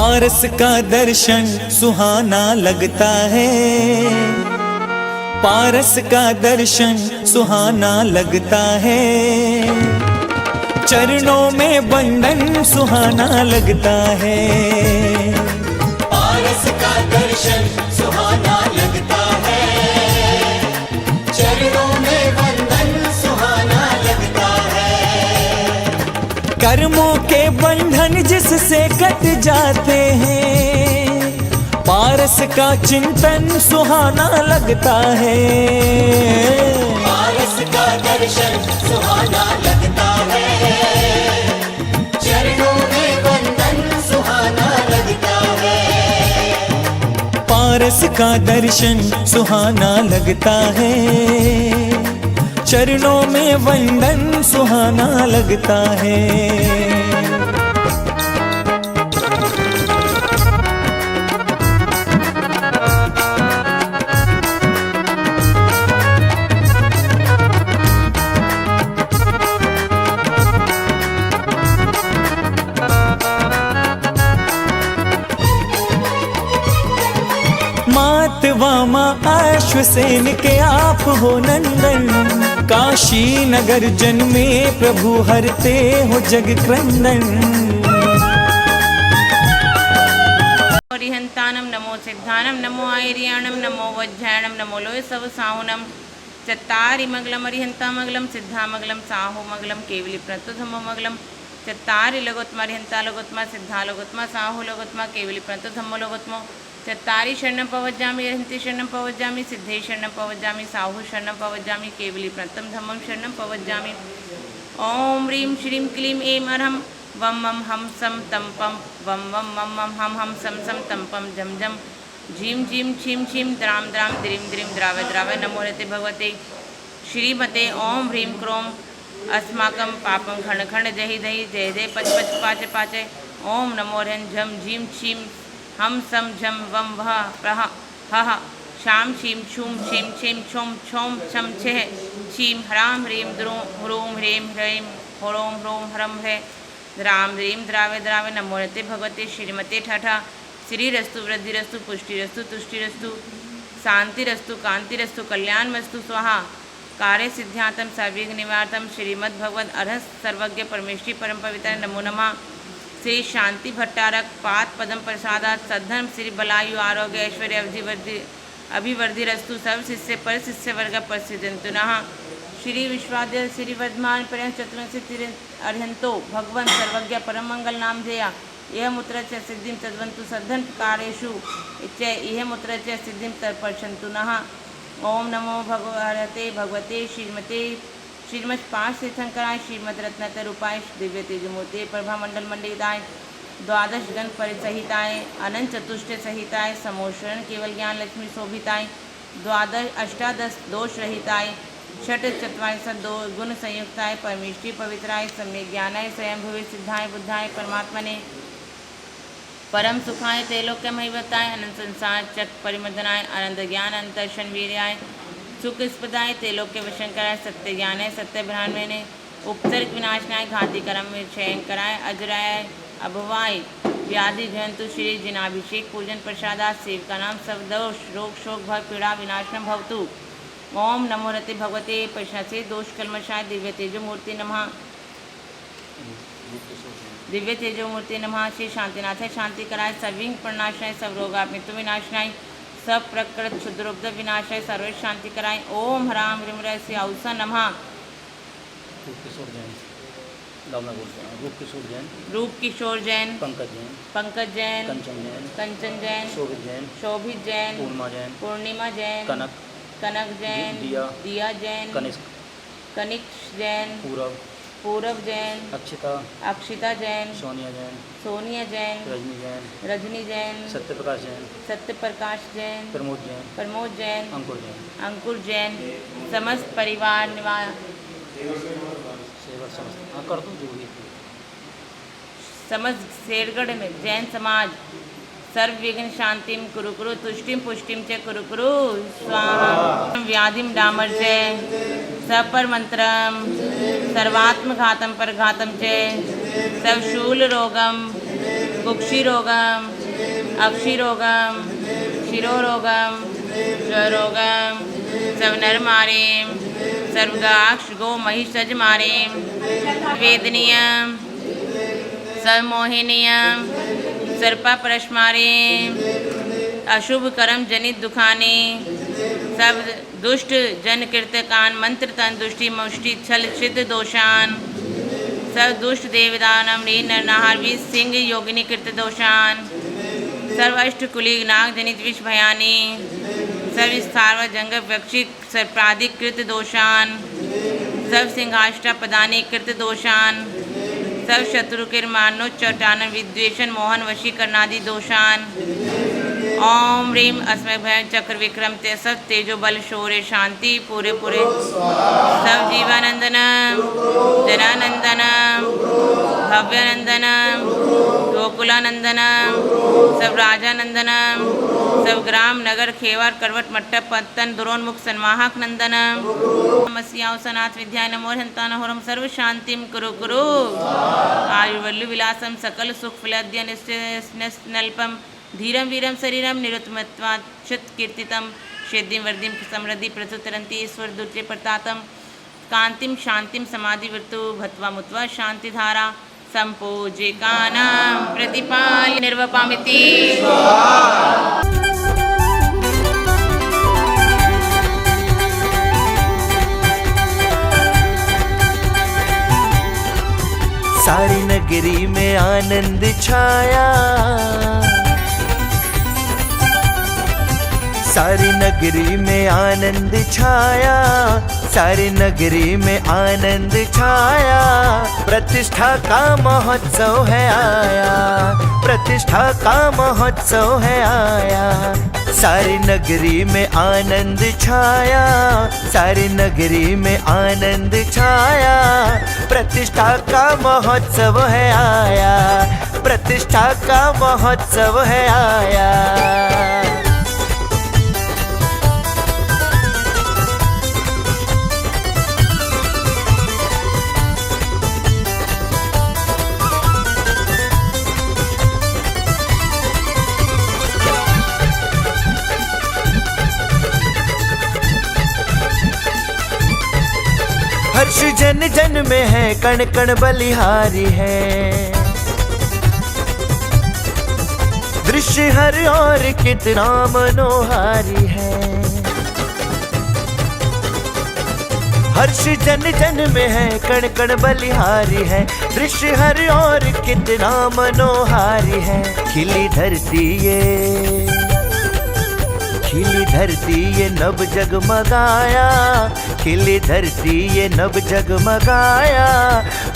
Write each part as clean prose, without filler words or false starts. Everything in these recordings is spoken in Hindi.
पारस का दर्शन सुहाना लगता है, पारस का दर्शन सुहाना लगता है, चरणों में बंधन सुहाना लगता है। पारस का दर्शन सुहाना लगता है, चरणों में बंधन सुहाना लगता है। कर्मों के बंधन जिससे कट जाते हैं, पारस का चिंतन सुहाना लगता है। पारस का दर्शन सुहाना लगता है, चरणों में बंधन सुहाना लगता है। पारस का दर्शन सुहाना लगता है, चरणों में वंदन सुहाना लगता है। मात वामा अश्वसेन के आप हो नंदन, काशी नगर जन्मे प्रभु हरते हो जग क्रंदन। हरिहंतानम नमो सिद्धानम नमो आयर्याणम नमो वज्रायणम नमो लोय सव साहुनम चत्तारि मगलम अरिहंता मगलम सिद्धा मगलम साहु मगलम केवली प्रणतो धम्मो मगलम चत्तारि लगोत्मा अरिहंता लगोत्मा सिद्धा लगोत्मा साहु लगोत्मा केवली प्रणतो धम्मो लगोत्मो चत्तारि शरणं पवज्जामि अरिहन्ति शरणं पवज्जामि सिद्धे शरणं पवज्जामि साहु शरणं पवज्जामि केवली प्रणतं धम्मं शरणं पवज्जामि। ओम ह्रीं श्रीं क्लीं ऐं अरहं वम मम हम सम तम पम वम वम मम मम हम हम सम सम तम पम झम झम झीम झीम छीम छीम द्राम द्राम द्रीम द्रीम द्रावय द्रावय नमो रते भगवते श्रीमते ओम ह्रीं क्रोम अस्माकं पापं खण्ड खण्ड जहि दहि जय जय पच पच पाच पाचय ओम नमो ह्रं झम झीम छीम हम सम झम वम वह प्रह हह शाम शीम छूम छीम छीम छोम छोम छम छह छीम ह्राम ह्रीं द्रूं ह्रूं ह्रीं ह्रैं ह्रों ह्रों ह्रम ह्रै द्राम ह्रीं द्रावे द्रावे नमो रते भगवते श्रीमते ठठा श्रीरस्तु वृद्धिरस्तु पुष्टिरस्तु तुष्टिरस्तु शांतिरस्तु कांतिरस्तु कल्याणमस्तु स्वाहा कार्य सिद्ध्यातम सर्वविघ्न निवारतम श्रीमद्भगवद अर्हस् सर्वज्ञ परमेश्वरी परम पवित्र नमो नमः। श्री शांति भट्टारक पाद पदम प्रसादात सद्धर्म श्री बलायु आरोग्य ऐश्वर्य अभिवर्धि रस्तु सर्व शिष्य पर शिष्य वर्ग प्रसिद्धंतु नः। श्री विश्वाद्य श्री वर्धमान पर चतुर्विंशति अर्हंतो भगवन् सर्वज्ञ परम मंगल नाम धेया यह मुद्रा च सिद्धिं तद्वन्तु सद्धन कार्येषु च यह मुद्रा च सिद्धिं तत्पर्षन्तु नः। ओम नमो भगवते भगवते श्रीमते श्रीमद पांच तीर्थंकराय श्रीमद रत्नतर रूपाय दिव्य तेजमूर्ति प्रभा मंडल मंडिताय द्वादश गण परिसहिताय अनंत चतुष्ट सहिताय समोषण केवल ज्ञान लक्ष्मी शोभिताय द्वादश अष्टादश दोष रहिताय छठ चत्वारिंशत् दो गुण संयुक्ताय परमेष्टि पवित्राय सम्यक ज्ञानाय स्वयं भुवि सिद्धाय बुद्धाय परमात्मने परम सुखाय त्रैलोक्य महिवताय अनंत संसार चक परिमर्दनाय आनंद ज्ञान अंतर्शन वीर्याय सुख स्पदाय त्रैलोक्य वशंकराय सत्य ज्ञानाय सत्य ब्रह्मणे उपसर्ग विनाशनाय घाति कर्म क्षयंकराय अजराय अभवाय व्याधि जयंतु श्री जिनाभिषेक पूजन प्रसादात सेव का नाम सब दोष रोग शोक भय पीड़ा विनाशनम भवतु। ओम नमो रते भगवते पैशाचे दोष कलमशाय दिव्य तेजो मूर्ति नमः दिव्य तेजो मूर्ति नमः। श्री शांतिनाथ शांति कराय सर्विंग प्रणाशनाय सब रोगा मृत्यु विनाशनाय सब प्रकृत क्षुद्रोब्ध विनाशाय सर्व शांति कराय ओम ह्राम ह्रीं ह्रैं श्री औसा नमः। रूप किशोर जैन पंकज जैन कंचन जैन शोभित जैन पूर्णिमा जैन कनक जैन दिया जैन कनिक जैन पूरब जैन अक्षिता जैन सोनिया जैन रजनी जैन सत्यप्रकाश जैन प्रमोद जैन अंकुर जैन समस्त परिवार निवास समस्त शेरगढ़ में जैन समाज सर्व विघ्न शांतिम कुरु कुरु तुष्टिम पुष्टिम च कुरु कुरु स्वाहा व्याधिम डामर्जय सपर मंत्रम सर्वात्म घातम पर घातम च सब शूल रोगम कुक्षिरोगम अक्षिरोगम शिरोरोगम ज्वरोगम सब नर मारे सर्वदाक्ष गो महिषज मारे वेदनियम सब मोहिनियम सर्पा परश मारे अशुभ कर्म जनित दुखाने सब दुष्ट जन कीर्तकान मंत्र तन दुष्टि मुष्टि छल छिद दोषान सब दुष्ट देवदानम रे नरनाहार विष सिंह योगिनी कृत दोषान सर्व अष्ट कुली नाग जनित विष भयानी सर्व स्थावर जंग वक्षिक सर्पाधिक कृत दोषान सब सिंहाष्टा पदानी कृत दोषान सब शत्रु के मानो चटान विद्वेषण मोहन वशी करनादि दोषान ओम ह्रीम अस्मय भय चक्र विक्रम ते सब तेजो बल शौर्य शांति पूरे पूरे सब जीवानंदन जनानंदन भव्यानंदन गोकुलानंदन सब राजानंदन सब ग्राम नगर खेवार करवट मट्टप पत्तन दुरोन्मुख सन्माहक नंदन नमस्याओ सनाथ विद्या नमो हंतान होरम सर्व शांतिम कुरु कुरु आयुर्वल्लु विलासम सकल सुख फलद्य नल्पम धीरम वीरम शरीरम निरुत्मत्वाच्युत कीर्तितम शेद्धिम वर्धिम समृद्धि प्रसुतरंती ईश्वर दुर्जय प्रतातम कांतिम शांतिम समाधि वृत्तु भत्वा मुत्वा शांतिधारा संपूजिकानां प्रतिपाल निर्वपामिति सारी नगरी में आनंद छाया, सारी नगरी में आनंद छाया, सारी नगरी में आनंद छाया। प्रतिष्ठा का महोत्सव है आया, प्रतिष्ठा का महोत्सव है आया। सारी नगरी में आनंद छाया, सारी नगरी में आनंद छाया। प्रतिष्ठा का महोत्सव है आया, प्रतिष्ठा का महोत्सव है आया। हर्ष जन जन में है, कण कण बलिहारी है। दृश्य हर और कितना मनोहारी है। हर्ष जन जन में है, कण कण बलिहारी है। दृश्य हर और कितना मनोहारी है। खिली धरती ये, खिली धरती ये नभ जगमगाया, खिली धरती ये नभ जगमगाया।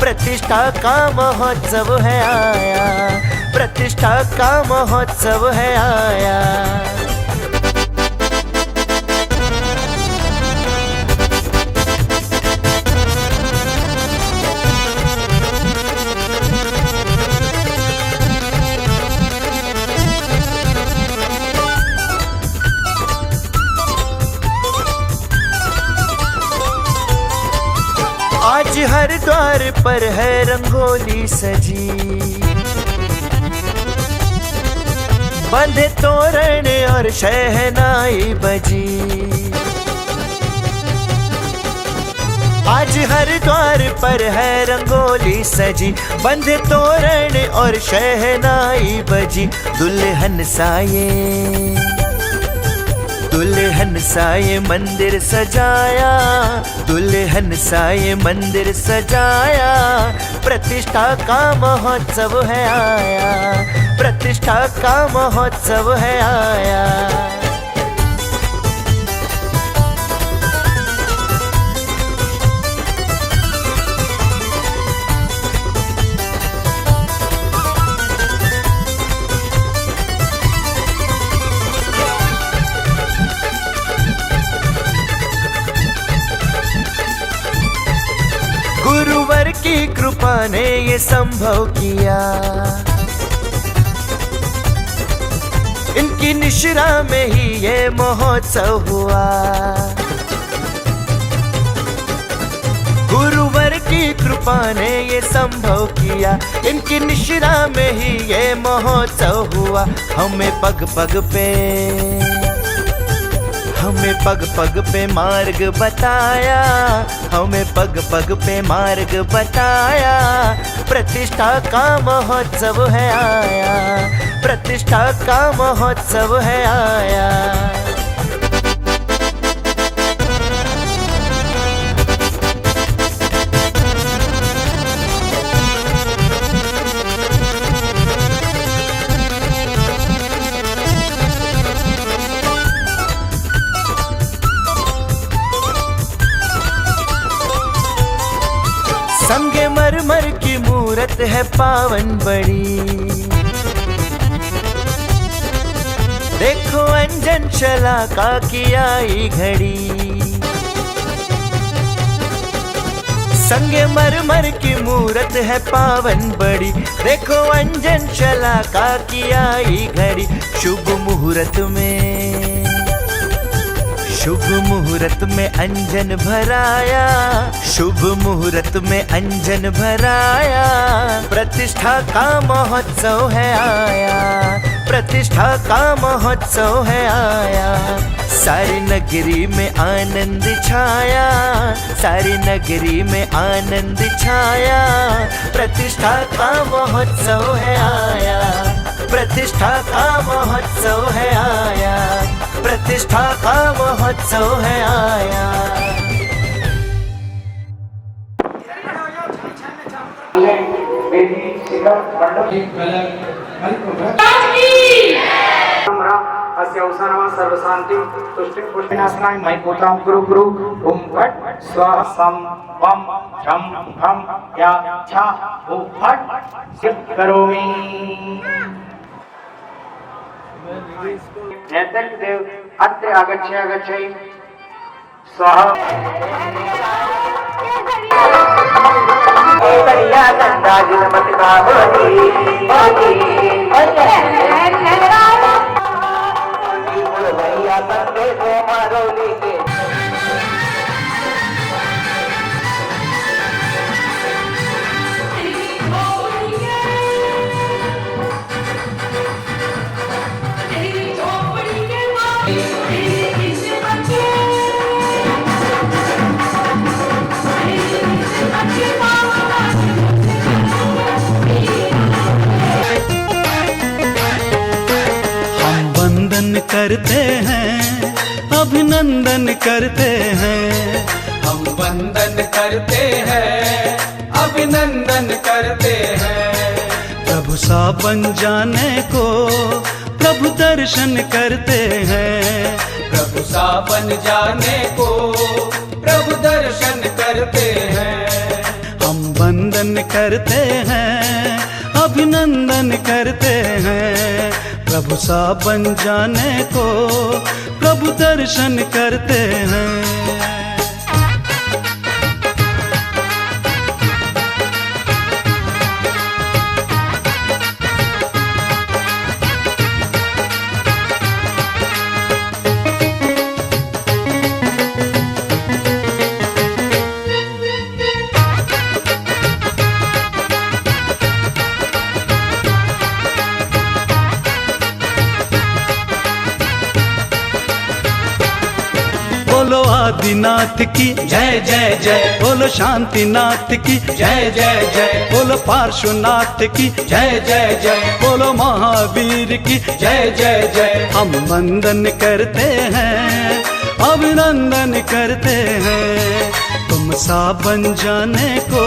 प्रतिष्ठा का महोत्सव है आया, प्रतिष्ठा का महोत्सव है आया। आज हर द्वार पर है रंगोली सजी, बंधे तोरण और शहनाई बजी। आज हर द्वार पर है रंगोली सजी, बंधे तोरण और शहनाई बजी। दुल्हन साये, दुल्हन साये मंदिर सजाया, दुल्हन साये मंदिर सजाया। प्रतिष्ठा का महोत्सव है आया, प्रतिष्ठा का महोत्सव है आया। गुरुवर की कृपा ने ये संभव किया, इनकी निश्रा में ही ये महोत्सव हुआ। गुरुवर की कृपा ने ये संभव किया, इनकी निश्रा में ही ये महोत्सव हुआ। हमें पग पग पे मार्ग बताया, हमें पग पग पे मार्ग बताया। प्रतिष्ठा का महोत्सव है आया, प्रतिष्ठा का महोत्सव है आया। संगमरमर की मूरत है पावन बड़ी, देखो अंजन शलाका की आई घड़ी। संगमरमर की मूरत है पावन बड़ी, देखो अंजन शलाका की आई घड़ी। शुभ मुहूर्त में अंजन भराया, शुभ मुहूर्त में अंजन भराया। प्रतिष्ठा का महोत्सव है आया, प्रतिष्ठा का महोत्सव है आया। सारी नगरी में आनंद छाया, सारी नगरी में आनंद छाया। प्रतिष्ठा का महोत्सव है आया, प्रतिष्ठा का महोत्सव है आया, प्रतिष्ठा का महोत्सव है आया। अस्य अवसानमा सर्वशांति तुष्टि पुष्टिनाशनाय मैकोताम गुरु गुरु ओम फट स्वाहा सम पम झम हम या छा ओ फट सिद्ध करोमि। नैतन्य देव अत्र आगच्छै स्वाहा। बढ़िया गंगाजल मत गावोनी भैया तंगे को मारो लीके। करते हैं अभिनंदन करते हैं, हम वंदन करते हैं, अभिनंदन करते हैं। प्रभु सा बन जाने को प्रभु दर्शन करते हैं, प्रभु सा बन जाने को प्रभु दर्शन करते हैं। हम वंदन करते हैं अभिनंदन करते हैं। प्रभु सा बन जाने को प्रभु दर्शन करते हैं। बोलो आदिनाथ की जय जय जय, बोलो शांतिनाथ की जय जय जय, बोलो पार्श्वनाथ की जय जय जय, बोलो महावीर की जय जय जय। हम वंदन करते हैं अभिनंदन करते हैं। तुम सा बन जाने को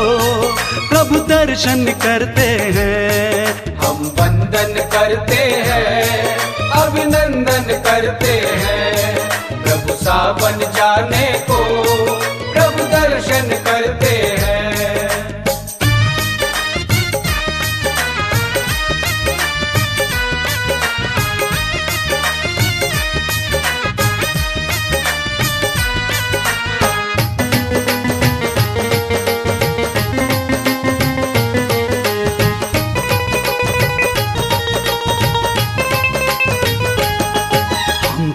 प्रभु दर्शन करते हैं। हम वंदन करते हैं अभिनंदन करते हैं। प्रभु सा बन जाने को प्रभु दर्शन करते हैं।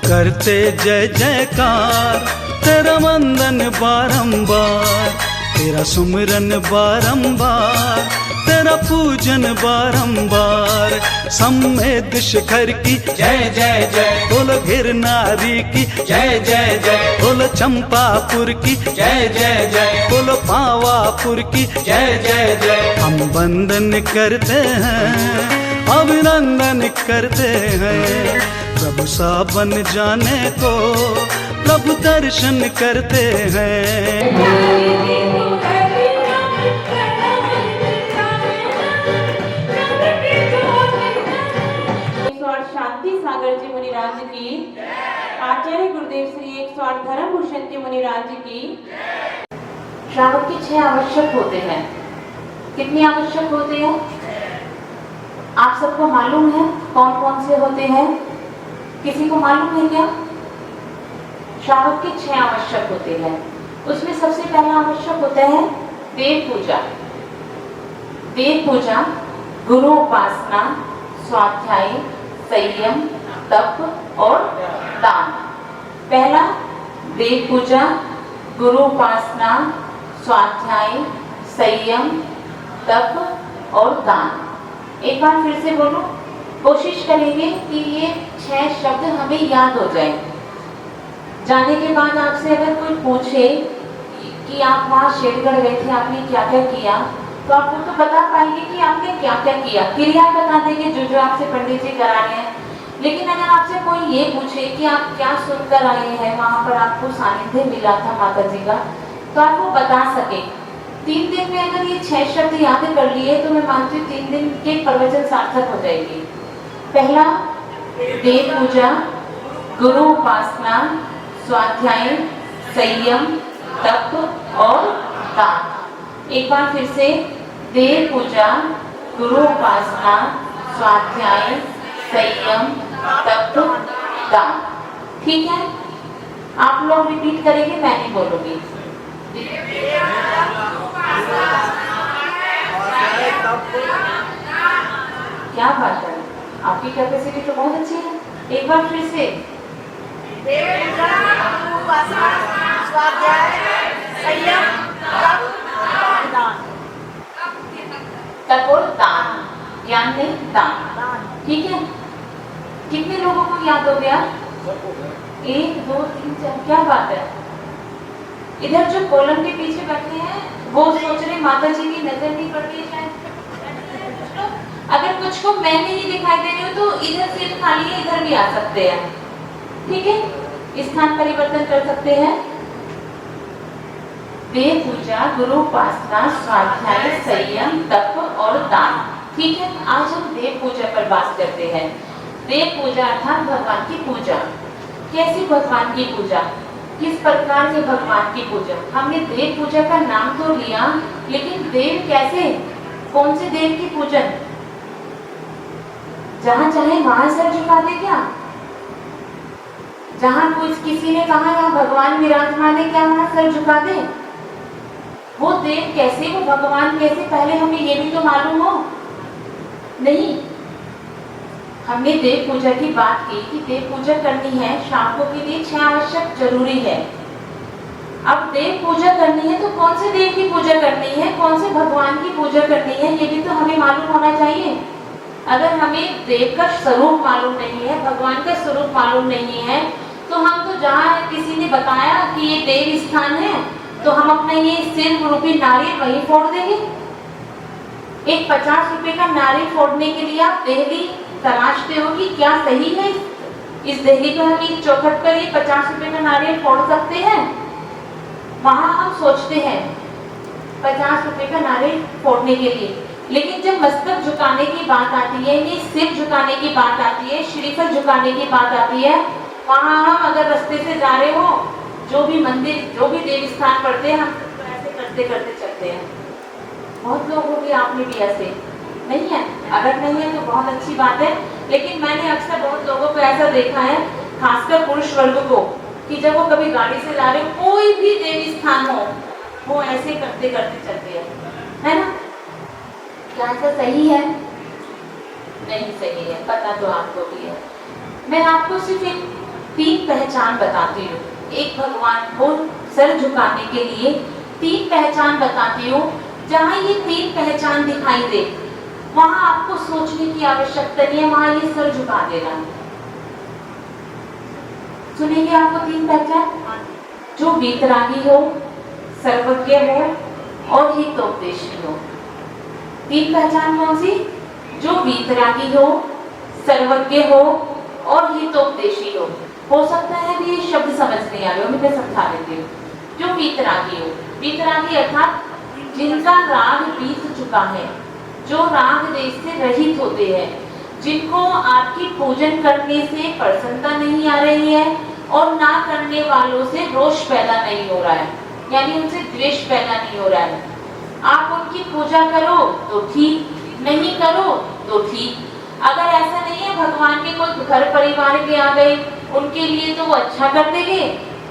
करते जय जयकार तेरा वंदन बारंबार। तेरा सुमिरन बारंबार, तेरा पूजन बारंबार। सम्मेद शिखर की जय जय जय, बोलो गिरनारी की जय जय जय, बोलो चंपापुर की जय जय जय, बोलो पावापुर की जय जय जय। हम वंदन करते हैं, अभिनंदन करते हैं। प्रभु सा बन जाने को प्रभु दर्शन करते हैं। शांति सागर जी मुनिराज की, आचार्य गुरुदेव श्री 108 धर्म भूषण जी मुनिराज की। श्रावक के 6 आवश्यक होते हैं। कितनी आवश्यक होते हैं आप सबको मालूम है? कौन कौन से होते हैं? किसी को मालूम है क्या? श्रावक के 6 आवश्यक होते हैं। उसमें सबसे पहला आवश्यक होता है देव पूजा। देव पूजा, गुरु उपासना, स्वाध्याय, संयम, तप और दान। पहला देव पूजा, गुरु उपासना, स्वाध्याय, संयम, तप और दान। एक बार फिर से बोलो, कोशिश करेंगे कि ये 6 शब्द हमें याद हो जाए। जाने के बाद आपसे अगर कोई पूछे कि आप वहाँ शेरगढ़ गए थे, आपने क्या क्या किया, तो आप तो बता पाएंगे कि आपने क्या क्या किया, क्रिया बता देंगे जो जो आपसे पंडित जी करा रहे हैं। लेकिन अगर आपसे कोई ये पूछे कि आप क्या सुनकर आए हैं, वहाँ पर आपको सानिध्य मिला था माता जी का, तो आप वो बता सके। 3 दिन में अगर ये 6 शब्द याद कर लिए तो मैं मानती हूँ 3 दिन के प्रवचन सार्थक हो जाएगी। पहला देव पूजा, गुरु उपासना, स्वाध्याय, संयम, तप और दान। एक बार फिर से, देव पूजा, गुरु उपासना, स्वाध्याय, संयम, तप, दान। ठीक है, आप लोग रिपीट करेंगे, मैं नहीं बोलूंगी। क्या बात है, आपकी कैपेसिटी तो बहुत अच्छी है। एक बार फिर से, तप और दान, ज्ञान नहीं दान। ठीक है, कितने लोगों को याद हो गया? 1 2 3 4, क्या बात है। इधर जो कॉलम के पीछे बैठे हैं वो सोच रहे माता जी की नजर नहीं पड़ रही है शायद। अगर कुछ को मैं नहीं दिखाई दे रही हूँ तो इधर सीट खाली है, इधर भी आ सकते हैं। ठीक है, स्थान परिवर्तन कर सकते हैं। देव पूजा, गुरु उपासना, स्वाध्याय, संयम, तप और दान। ठीक है, आज हम देव पूजा पर बात करते हैं। देव पूजा अर्थात भगवान की पूजा। कैसी भगवान की पूजा, किस प्रकार के भगवान की पूजा? हमने देव पूजा का नाम तो लिया, लेकिन देव कैसे, कौन से देव की पूजन? जहाँ चाहे वहां सर झुका दे क्या? जहाँ कुछ किसी ने कहा यहाँ भगवान विराजमान है, क्या वहां सर झुका दे? वो देव कैसे, वो भगवान कैसे, पहले हमें ये भी तो मालूम हो। नहीं, हमने देव पूजा की बात की कि देव पूजा करनी है, श्रावकों के लिए 6 आवश्यक जरूरी है। अब देव पूजा करनी है तो कौन से देव की पूजा करनी है, कौन से भगवान की पूजा करनी है, ये भी तो हमें मालूम होना चाहिए। अगर हमें देव का स्वरूप मालूम नहीं है, भगवान का स्वरूप मालूम नहीं है, तो हम तो जहाँ किसी ने बताया कि ये देव स्थान है तो हम अपना ये सिर रूपी नारियल वहीं फोड़ देंगे। एक 50 रुपए का नारियल फोड़ने के लिए आप देहली तलाशते हो कि क्या सही है, इस देहली पर हम एक चौखट पर ये 50 रुपए का नारियल फोड़ सकते हैं। वहां हम सोचते हैं 50 रुपए का नारियल फोड़ने के लिए, लेकिन जब मस्तक झुकाने की बात आती है, ये सिर झुकाने की बात आती है, श्रीफल झुकाने की बात आती है, वहां हम अगर रास्ते से जा रहे हो, जो भी मंदिर, जो भी देव स्थान पड़ते हैं, हम तो ऐसे करते करते चलते हैं। बहुत लोग हो गए, आपने भी ऐसे नहीं है? अगर नहीं है तो बहुत अच्छी बात है, लेकिन मैंने अक्सर बहुत लोगों को ऐसा देखा है, खासकर पुरुष वर्ग को, कि जब वो कभी गाड़ी से जा रहे हो, कोई भी देव स्थान हो, वो ऐसे करते करते चलते हैं, है ना? क्या ऐसा सही है? नहीं सही है, पता तो आपको भी है। मैं आपको सिर्फ एक 3 पहचान बताती हूँ। एक भगवान को सर झुकाने के लिए तीन पहचान बताती हूँ। जहाँ ये तीन पहचान दिखाई दे वहां आपको सोचने की आवश्यकता नहीं है, वहां ये सर झुका देना। सुनेंगे आपको तीन पहचान? जो वीतरागी हो, सर्वज्ञ हो और हितोपदेशी हो। तीन पहचान कौन सी? जो वीतरागी हो, सर्वज्ञ हो और हितोपदेशी हो सकता है भी ये शब्द समझ नहीं आ रहे हो, मैं समझा देती हूँ। जो वीतरागी हो, वीतरागी अर्थात जिनका राग बीत चुका है, जो राग देश से रहित होते हैं, जिनको आपकी पूजन करने से प्रसन्नता नहीं आ रही है और ना करने वालों से रोष पैदा नहीं हो रहा है, यानी उनसे द्वेष पैदा नहीं हो रहा है। आप उनकी पूजा करो तो ठीक, नहीं करो तो ठीक। अगर ऐसा नहीं है भगवान के कोई घर परिवार के आ गए, उनके लिए तो वो अच्छा कर देंगे,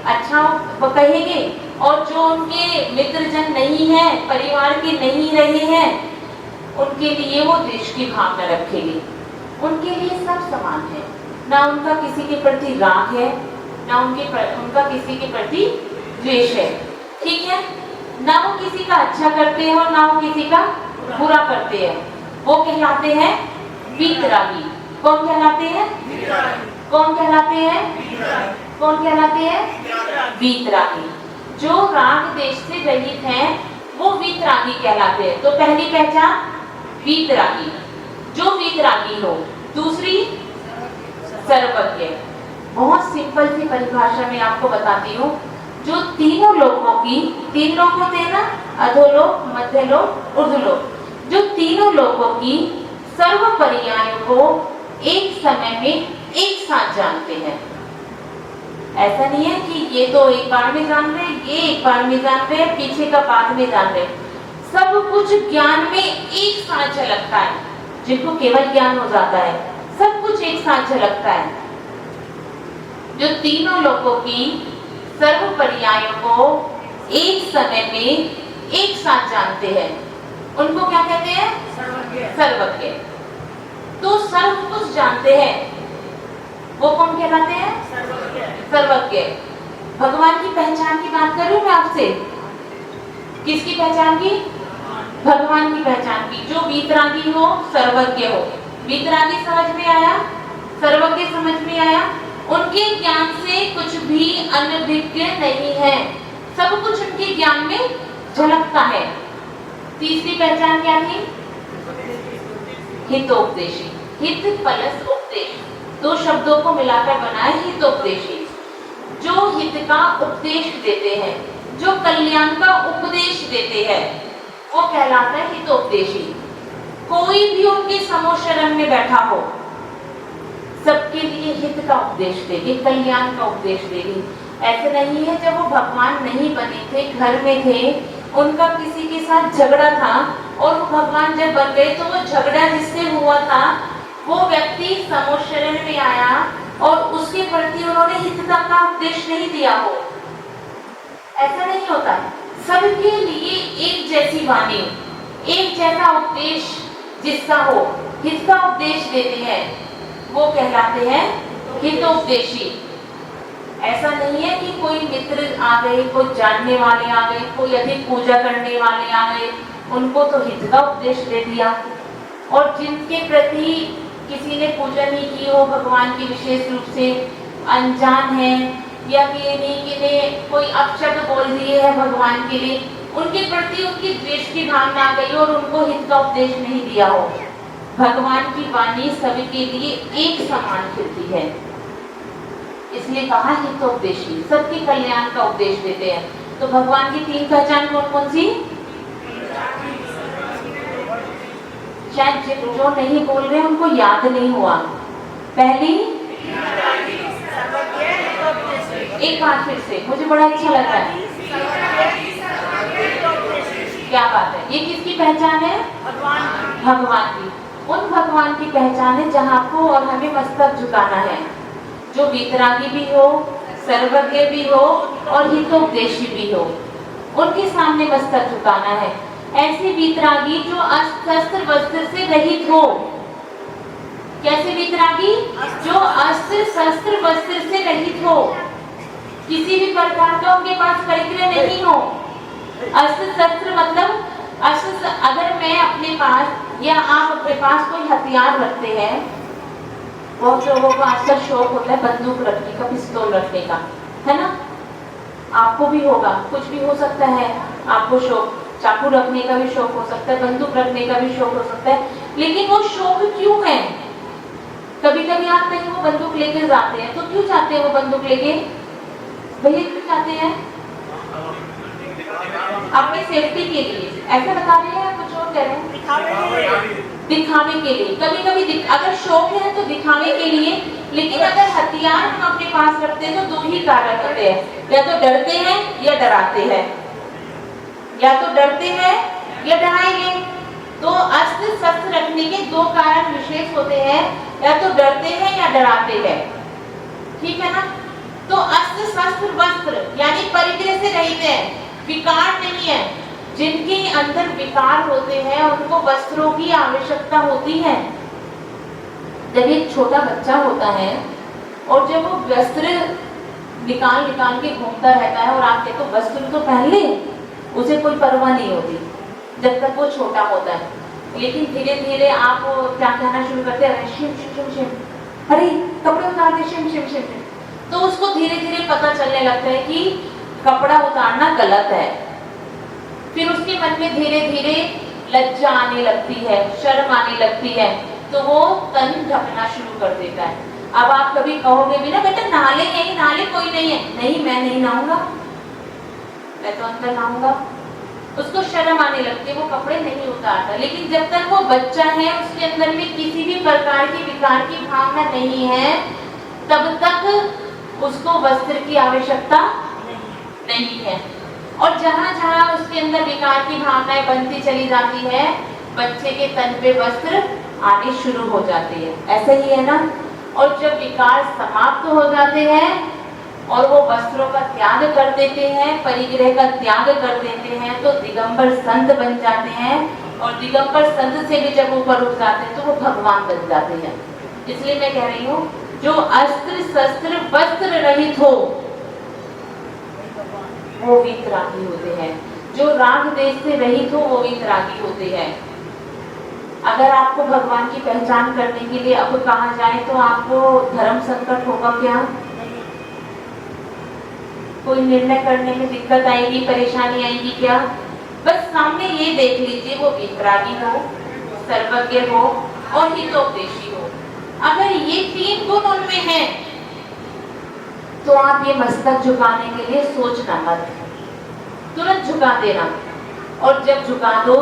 अच्छा वो कहेंगे, और जो उनके मित्रजन नहीं है, परिवार के नहीं रहे हैं, उनके लिए वो द्वेष की भावना रखेंगे। उनके लिए सब समान है, ना उनका किसी के प्रति राग है, ना उनका किसी के प्रति द्वेष है, ठीक है? ना वो किसी का अच्छा करते हैं और ना वो किसी का बुरा करते हैं। वो कहलाते हैं वीतरागी। कौन कहलाते हैं? कौन कहलाते हैं? कौन कहलाते हैं? वीतरागी। जो राग देश से रहित हैं वो वीतरागी कहलाते हैं। तो पहली पहचान वीतरागी, जो वीतरागी हो। दूसरी सर्वज्ञ। बहुत सिंपल सी परिभाषा में आपको बताती हूँ। जो तीनों लोगों की, तीन लोग होते हैं ना, अधोलोक, मध्यलोक, ऊर्ध्वलोक, जो तीनों लोगों की सर्व पर्यायों को एक समय में एक साथ जानते हैं। ऐसा नहीं है कि ये तो एक बार में जान रहे, ये एक बार में जान रहे, पीछे का बाद में जान रहे। सब कुछ ज्ञान में एक साथ झलकता है। जिनको केवल ज्ञान हो जाता है, सब कुछ एक साथ झलकता है। जो तीनों लोगों की सर्व पर्यायों को एक समय में एक साथ जानते हैं, उनको क्या कहते हैं? सर्वज्ञ। तो सर्व कुछ जानते हैं, वो कौन कहलाते हैं? सर्वज्ञ। भगवान की पहचान की बात करूं मैं आपसे। किसकी पहचान की? भगवान की पहचान की। जो वीतरागी हो, सर्वज्ञ हो। वीतरागी समझ में आया, सर्वज्ञ समझ में आया। उनके ज्ञान से कुछ भी अनभिज्ञ नहीं है, सब कुछ उनके ज्ञान में झलकता है। तीसरी पहचान क्या थी? हितोपदेशी। हित प्लस उपदेश, दो शब्दों को मिलाकर बना है हितोपदेशी। जो हित का उपदेश देते हैं, जो कल्याण का उपदेश देते हैं, वो कहलाता है हितोपदेशी। कोई भी उनके समोशरण में बैठा हो, सबके लिए हित का उपदेश देगी, कल्याण का उपदेश देगी। ऐसे नहीं है जब वो भगवान नहीं बने थे, घर में थे, उनका किसी के साथ झगड़ा था और वो भगवान जब बन गए तो वो झगड़ा जिससे हुआ था वो व्यक्ति समोशरण में आया और उसके प्रति उन्होंने हितता का उपदेश नहीं दिया हो। ऐसा नहीं होता। सबके लिए एक जैसी वाणी, एक जैसा उपदेश जिसका हो, हित का उपदेश देते हैं, वो कहलाते हैं हितोपदेशी। ऐसा नहीं है कि कोई मित्र आ गए, कोई जानने वाले आ गए, कोई अधिक पूजा करने वाले आ गए, उनको तो हित का उपदेश दे दिया, और जिनके प्रति किसी ने पूजा नहीं की हो, भगवान की विशेष रूप से अनजान है या किन्हीं कोई अपशब्द बोल दिए है भगवान के लिए, उनके प्रति उनकी द्वेष की भावना आ गई और उनको हित का उपदेश नहीं दिया हो। भगवान की वाणी सभी के लिए एक समान खिलती है, इसलिए कहा हितोपदेशी, सबके कल्याण का उपदेश देते हैं। तो भगवान की तीन पहचान कौन कौन सी? शायद जो नहीं बोल रहे उनको याद नहीं हुआ। पहली, एक बार फिर से, मुझे बड़ा अच्छा लगा है। क्या बात है, ये किसकी पहचान है? भगवान की। उन भगवान की पहचान है जहाँ आपको और हमें मस्तक झुकाना है, जो वीतरागी भी हो, सर्वज्ञ भी हो और हितोपदेशी भी हो, उनके सामने मस्तक झुकाना है। ऐसे वीतरागी जो अस्त्र वस्त्र से रहित हो। कैसे वीतरागी? जो अस्त्र शस्त्र वस्त्र से रहित हो, किसी भी प्रकार का उनके पास परिग्रह नहीं हो, अस्त्र शस्त्र मतलब अगर मैं अपने पास या आप अपने पास कोई हथियार रखते हैं, बहुत लोगों को आजकल शौक होता है बंदूक रखने का, पिस्तौल रखने का, है ना? आपको भी होगा, कुछ भी हो सकता है। आपको शौक चाकू रखने का भी शौक हो सकता है, बंदूक रखने का भी शौक हो सकता है, लेकिन वो शौक क्यों है? कभी कभी आप कहीं वो बंदूक लेके जाते हैं, तो क्यों चाहते हैं वो बंदूक लेके? भैया क्यों चाहते हैं? अपनी सेफ्टी के लिए। ऐसा बता रहे हैं, कुछ और कह रहे हैं? दिखावे के लिए। कभी कभी अगर शौक है तो दिखावे के लिए, लेकिन अगर हथियार हम अपने पास रखते हैं तो दो ही कारण होते हैं, या तो डरते हैं या डराते हैं, या तो डरते हैं या डराएंगे। तो अस्त्र शस्त्र रखने के दो कारण विशेष होते हैं, या तो डरते हैं या डराते हैं, ठीक है ना? तो अस्त्र शस्त्र वस्त्र यानी परिग्रह से रहित है, विकार नहीं है। जिनके अंदर विकार होते हैं उनको वस्त्रों की आवश्यकता होती है। जब एक छोटा बच्चा होता है और जब वो वस्त्र निकाल निकाल के घूमता रहता है और आप देखो वस्त्र तो पहन ले, उसे कोई परवाह नहीं होती जब तक वो छोटा होता है। लेकिन धीरे धीरे आप क्या कहना शुरू करते हैं, शिम शिम शिम शिम, अरे कपड़े उतार दे, शिम शिम शिम। तो उसको धीरे धीरे पता चलने लगता है कि कपड़ा उतारना गलत है। फिर उसके मन में धीरे धीरे लज्जा आने लगती है, शर्म आने लगती है, तो वो तन ढकना शुरू कर देता है। अब आप कभी कहोगे भी ना, बेटा नहा ले, यही नहा ले, कोई नहीं है। नहीं, मैं नहीं नहाऊंगा, मैं तो अंदर नहाऊंगा। उसको शर्म आने लगती है, वो कपड़े नहीं उतारता। लेकिन जब तक वो बच्चा है, उसके अंदर में किसी भी प्रकार की विकार की भावना नहीं है, तब तक उसको वस्त्र की आवश्यकता नहीं है। और जहां जहां उसके अंदर विकार की भावनाएं बनती चली जाती है, बच्चे के तन पे वस्त्र आने शुरू हो जाते हैं। ऐसे ही है ना? और जब विकार समाप्त हो जाते हैं और वो वस्त्रों का त्याग कर देते हैं, परिग्रह का त्याग कर देते हैं, तो दिगंबर संत बन जाते हैं। और दिगंबर संत से भी जब ऊपर उठ जाते हैं तो वो भगवान बन जाते हैं। इसलिए मैं कह रही हूँ, जो अस्त्र शस्त्र वस्त्र रहित हो वो वीतरागी होते हैं। जो राग देश से रहित हो वो वीतरागी होते हैं। अगर आपको भगवान की पहचान करने के लिए अब कहा जाए तो आपको धर्म संकट होगा क्या? कोई निर्णय करने में दिक्कत आएगी, परेशानी आएगी क्या? बस सामने ये देख लीजिए, वो वीतरागी हो, सर्वज्ञ हो और हितोपदेशी हो। अगर ये तीन गुण उनमें हैं तो आप ये मस्तक झुकाने के लिए सोचना मत, तुरंत झुका देना। और जब झुका दो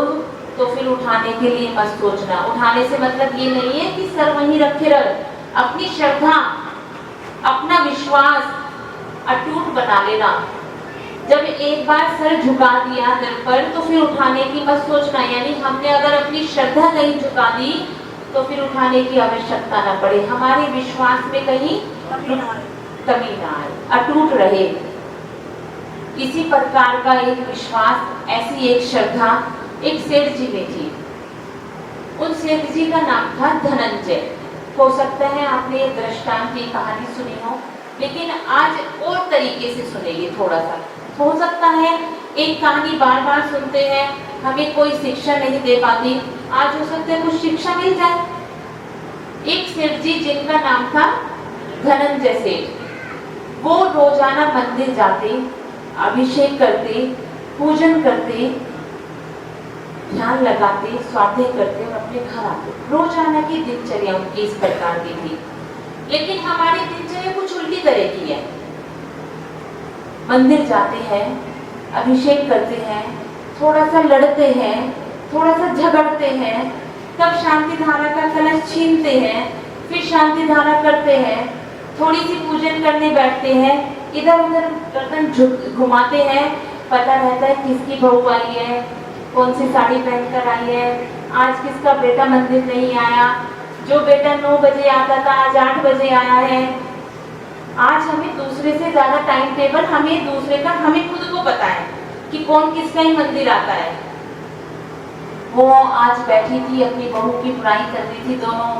तो फिर उठाने के लिए मत सोचना। उठाने से मतलब ये नहीं है कि सर वहीं रखे रह। अपनी श्रद्धा, अपना विश्वास अटूट बना लेना। जब एक बार सर झुका दिया दिल पर तो फिर उठाने की मत सोचना। यानी हमने अगर अपनी श्रद्धा नहीं झुका दी तो फिर उठाने की आवश्यकता न पड़े। हमारे विश्वास में कहीं कमी ना आए, अटूट रहे। इसी प्रकार का एक विश्वास, ऐसी एक श्रद्धा एक सेठ जी में थी। उन सेठ जी का नाम था धनंजय। हो सकता है आपने ये दृष्टांत की कहानी सुनी हो, लेकिन आज और तरीके से सुनेंगे थोड़ा सा। हो सकता है एक कहानी बार बार सुनते हैं, हमें कोई शिक्षा नहीं दे पाती, आज हो सकता है कुछ शिक्षा मिल जाए। एक सेठ जी जिनका नाम था धनंजय सेठ, वो रोजाना मंदिर जाते, अभिषेक करते, पूजन करते, ध्यान लगाते, स्वाध्याय करते और अपने घर आते। रोजाना की दिनचर्या उनकी इस प्रकार की थी। लेकिन हमारी दिनचर्या कुछ उल्टी तरह की है। मंदिर जाते हैं, अभिषेक करते हैं, थोड़ा सा लड़ते हैं, थोड़ा सा झगड़ते हैं, तब शांति धारा का कलश छीनते हैं, फिर शांति धारा करते हैं, थोड़ी सी पूजन करने बैठते हैं, इधर उधर गर्दन घुमाते हैं, पता रहता है किसकी बहू आई है, कौन सी साड़ी पहनकर आई है, आज किसका बेटा मंदिर नहीं आया, जो बेटा 9 बजे आता था आज 8 बजे आया है। आज हमें दूसरे से ज्यादा टाइम टेबल हमें दूसरे का, हमें खुद को पता है कि कौन किसका ही मंदिर आता है। वो आज बैठी थी अपनी बहू की बुराई कर रही थी, दोनों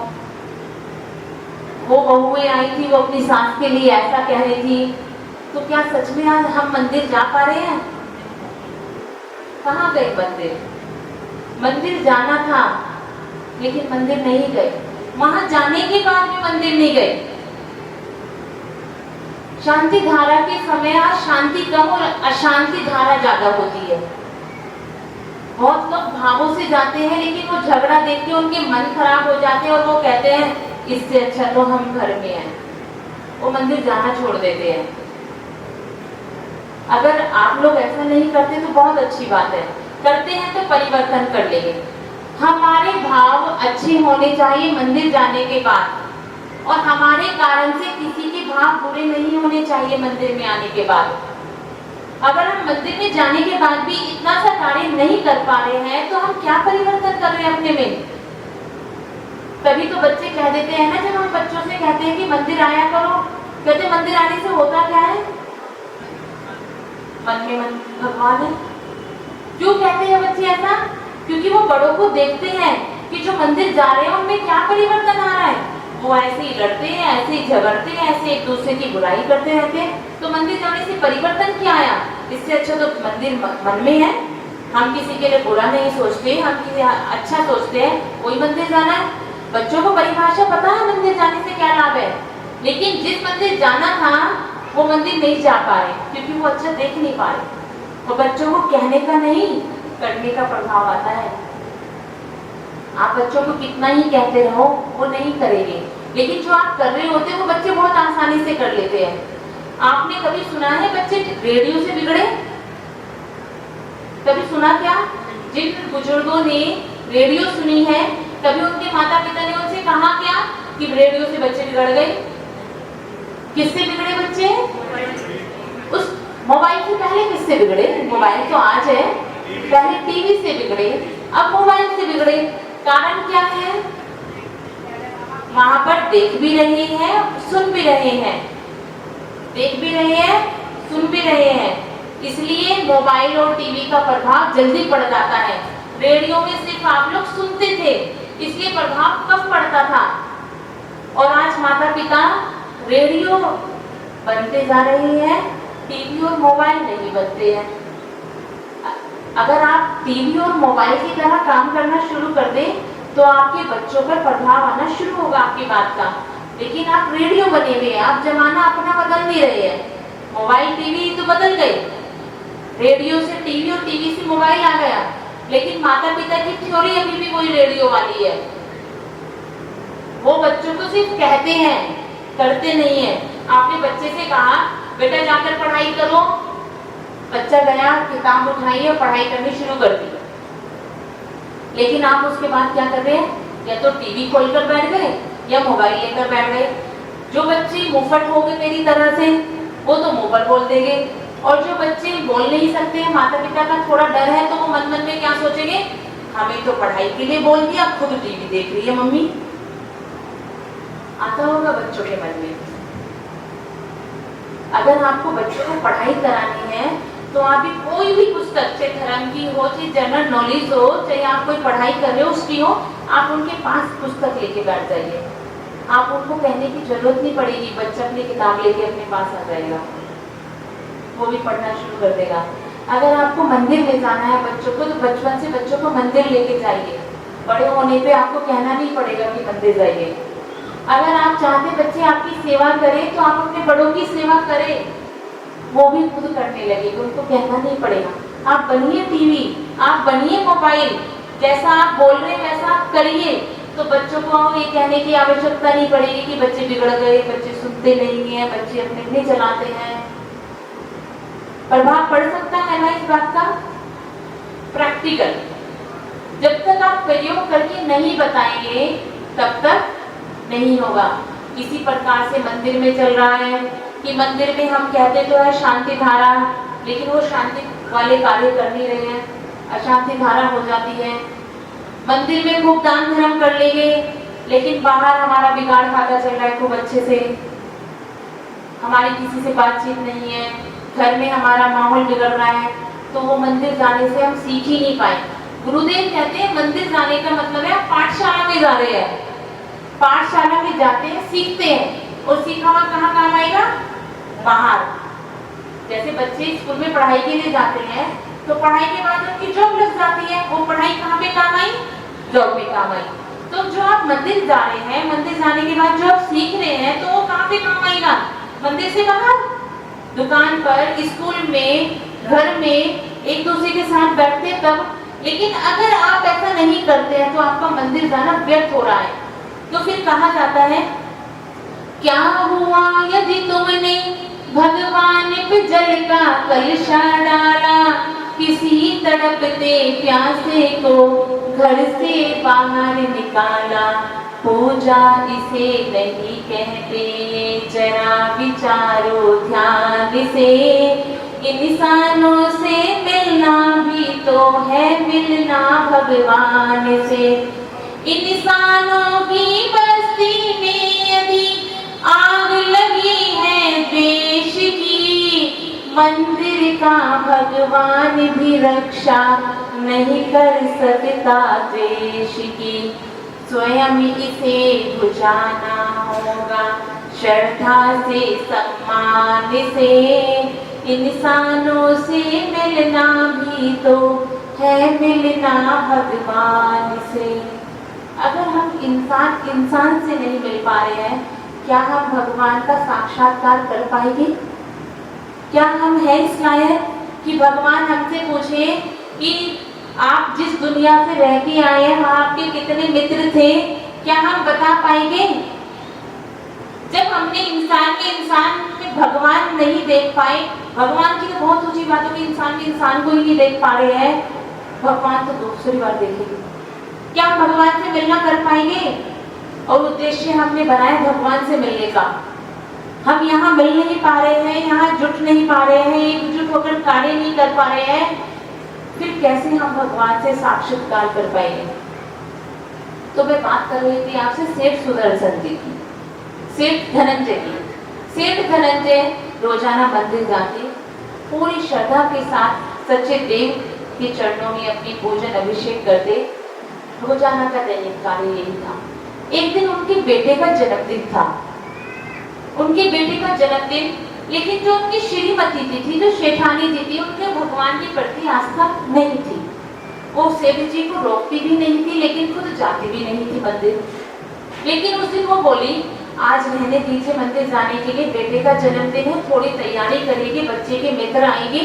वो बहुएं आई थी, वो अपनी सास के लिए ऐसा कह रही थी। तो क्या सच में आज हम मंदिर जा पा रहे हैं? कहाँ गए मंदिर? मंदिर जाना था लेकिन मंदिर नहीं गए। वहां जाने के बाद भी मंदिर नहीं गए। शांति धारा के समय आज शांति कम और अशांति धारा ज्यादा होती है। बहुत लोग भावों से जाते हैं लेकिन वो झगड़ा देख के उनके मन खराब हो जाते हैं और वो कहते हैं इससे अच्छा तो हम घर में हैं, वो मंदिर जाना छोड़ देते हैं। अगर आप लोग ऐसा नहीं करते तो बहुत अच्छी बात है, करते हैं तो परिवर्तन कर लेंगे। हमारे भाव अच्छे होने चाहिए मंदिर जाने के बाद, और हमारे कारण से किसी के भाव बुरे नहीं होने चाहिए मंदिर में आने के बाद। अगर हम मंदिर में जाने के बाद भी इतना सा कार्य नहीं कर पा रहे हैं तो हम क्या परिवर्तन कर रहे हैं अपने में? तभी तो बच्चे कह देते हैं ना, जब हम बच्चों से कहते हैं कि मंदिर आया करो, कहते मंदिर आने से होता क्या है? मन में मन भगवान है। क्यों कहते हैं बच्चे ऐसा? क्योंकि वो बड़ों को देखते हैं कि जो मंदिर जा रहे हैं उनमें क्या परिवर्तन आ रहा है। वो ऐसे ही लड़ते हैं, ऐसे ही झगड़ते हैं, ऐसे एक दूसरे की बुराई करते रहते हैं। तो मंदिर जाने से परिवर्तन क्या आया? इससे अच्छा तो मंदिर मन में है, हम किसी के लिए बुरा नहीं सोचते, हम किसी अच्छा सोचते हैं, वही मंदिर जाना है। बच्चों को परिभाषा पता है मंदिर जाने से क्या लाभ है, लेकिन जिस मंदिर जाना था वो मंदिर नहीं जा पा रहे क्योंकि वो अच्छा देख नहीं पा रहे। तो बच्चों को कहने का नहीं, करने का प्रभाव आता है। आप बच्चों को कितना ही कहते रहो वो नहीं करेंगे, लेकिन जो आप कर रहे होते हैं वो बच्चे बहुत आसानी से कर लेते हैं। आपने कभी सुना है बच्चे रेडियो से बिगड़े? कभी सुना क्या? जिन बुजुर्गों ने रेडियो सुनी है, कभी उनके माता पिता ने उनसे कहा क्या कि रेडियो से बच्चे बिगड़ गए? किससे बिगड़े बच्चे? उस मोबाइल से पहले किससे बिगड़े? मोबाइल तो आज है, पहले टीवी से बिगड़े, अब मोबाइल से बिगड़े। कारण क्या है? वहां पर देख भी रहे हैं, सुन भी रहे हैं, देख भी रहे हैं, सुन भी रहे हैं, इसलिए मोबाइल और टीवी का प्रभाव जल्दी पड़ जाता है। रेडियो में सिर्फ आप लोग सुनते थे, इसलिए प्रभाव कम पड़ता था। और आज माता पिता रेडियो बनते जा रहे हैं, टीवी और मोबाइल नहीं बनते हैं। अगर आप टीवी और मोबाइल की तरह काम करना शुरू कर दें तो आपके बच्चों पर प्रभाव आना शुरू होगा आपकी बात का। लेकिन आप रेडियो बने हुए हैं, आप जमाना अपना बदल नहीं रहे हैं। मोबाइल टीवी तो बदल गए, रेडियो से टीवी और टीवी से मोबाइल आ गया, लेकिन माता पिता की थ्योरी अभी भी वही रेडियो वाली है। वो बच्चों को सिर्फ कहते हैं, करते नहीं है। आपने बच्चे से कहा बेटा जाकर पढ़ाई करो, बच्चा गया, किताब उठाई और पढ़ाई करनी शुरू कर दी, लेकिन आप उसके बाद क्या कर रहे हैं? या तो टीवी खोलकर बैठ गए या मोबाइल लेकर बैठ गए। जो बच्चे मुफट हो गए मेरी तरह से, वो तो मुंह पर बोल देंगे, और जो बच्चे बोल नहीं सकते हैं, माता पिता का थोड़ा डर है, तो वो मन मन में क्या सोचेंगे? हमें तो पढ़ाई के लिए बोल दिया, खुद टीवी देख रही है मम्मी। आता होगा बच्चों के मन में। अगर आपको बच्चों को पढ़ाई करानी है तो आप कोई भी पुस्तक, चाहे धर्म की हो, चाहे जनरल नॉलेज हो, चाहे आप कोई पढ़ाई कर रहे हो उसकी हो, आप उनके पास पुस्तक लेके बैठ जाइए। आप उनको कहने की जरूरत नहीं पड़ेगी, बच्चा अपनी किताब लेके अपने पास आ जाएगा, वो भी पढ़ना शुरू कर देगा। अगर आपको मंदिर ले जाना है बच्चों को, तो बचपन से बच्चों को मंदिर लेके जाइए। बड़े होने पे आपको कहना नहीं पड़ेगा कि मंदिर जाइए। अगर आप चाहते बच्चे आपकी सेवा करें तो आप अपने बड़ों की सेवा करें, वो भी खुद करने लगेगा, उनको कहना नहीं पड़ेगा। आप बनिए टीवी, आप बनिए मोबाइल, जैसा आप बोल रहे हैं वैसा आप करिए, तो बच्चों को ये कहने की आवश्यकता नहीं पड़ेगी कि बच्चे बिगड़ गए, बच्चे सुनते नहीं है, बच्चे अपने अपने चलाते हैं। प्रभाव पड़ सकता है ना इस बात का? प्रैक्टिकल जब तक आप प्रयोग करके नहीं बताएंगे तब तक नहीं होगा। इसी प्रकार से मंदिर में चल रहा है कि मंदिर में हम कहते तो है शांति धारा, लेकिन वो शांति वाले कार्य कर नहीं रहे हैं, अशांति धारा हो जाती है। मंदिर में खूब दान धर्म कर लेंगे, लेकिन बाहर हमारा बिगाड़ खाता चल रहा है खूब अच्छे से, हमारी किसी से बातचीत नहीं है, घर में हमारा माहौल बिगड़ रहा है, तो वो मंदिर जाने से हम सीख ही नहीं पाए। गुरुदेव कहते हैं मंदिर जाने का मतलब है आप पाठशाला में जा रहे हैं, पाठशाला में जाते हैं, सीखते हैं, और सीखा हुआ कहाँ काम आएगा? बाहर। जैसे बच्चे स्कूल में पढ़ाई के लिए जाते हैं तो पढ़ाई के बाद उनकी जॉब लग जाती है। वो पढ़ाई कहाँ पे काम आई? जॉब में काम आई। तो जो आप मंदिर जा रहे हैं, मंदिर जाने के बाद जो आप सीख रहे हैं तो वो कहाँ पे काम आएगा? मंदिर से बाहर, दुकान पर, स्कूल में, घर में एक दूसरे के साथ बैठते तब। लेकिन अगर आप ऐसा नहीं करते हैं तो आपका मंदिर जाना व्यर्थ हो रहा है। तो फिर कहा जाता है, क्या हुआ यदि तुमने भगवान पे जल का कलशा डाला, किसी तड़पते प्यासे को घर से बाहर निकाला। पूजा इसे नहीं कहते, जरा विचारो ध्यान से। इंसानों से मिलना भी तो है मिलना भगवान से। इंसानों की बस्ती में यदि आग लगी है द्वेष की, मंदिर का भगवान भी रक्षा नहीं कर सकता द्वेष की। स्वयं इसे बुझाना होगा श्रद्धा से, सम्मान से। इंसानों से मिलना भी तो है मिलना भगवान से। अगर हम इंसान से नहीं मिल पा रहे हैं, क्या हम भगवान का साक्षात्कार कर पाएंगे? क्या हम हैं इस लायक कि भगवान हमसे पूछे कि आप जिस दुनिया से रह के आए हैं वहां आपके कितने मित्र थे? क्या हम बता पाएंगे? जब हमने इंसान में भगवान नहीं देख पाए, भगवान की तो बहुत ऊंची बात है कि इंसान को ही नहीं देख पा रहे हैं, भगवान तो दूसरी बार देखेंगे। क्या हम भगवान से मिलना कर पाएंगे? और उद्देश्य हमने बनाया भगवान से मिलने का। हम यहाँ मिल नहीं पा रहे हैं, यहाँ जुट नहीं पा रहे हैं, एकजुट होकर कार्य नहीं कर पा रहे हैं, फिर कैसे हम भगवान से साक्षात्कार कर पाएंगे? तो मैं बात कर रही थी आपसे सेठ सुदर्शन जी की, सेठ धनंजय की। सेठ धनंजय रोजाना मंदिर जाके पूरी श्रद्धा के साथ सच्चे देव के चरणों में अपनी पूजन अभिषेक करते। रोजाना का दैनिक कार्य यही था। एक दिन उनके बेटे का जन्मदिन था, उनके बेटे का जन्मदिन, लेकिन जो उनकी श्रीमती थी, जो शेठानी जी थी, उनके भगवान के प्रति आस्था नहीं थी। वो सेठ जी को रोकती भी नहीं थी, लेकिन खुद जाती भी नहीं थी मंदिर। लेकिन उस दिन वो बोली, आज रहने दीजिए मंदिर जाने के लिए, बेटे का जन्मदिन है, थोड़ी तैयारी करेंगे, बच्चे के मित्र आएंगे,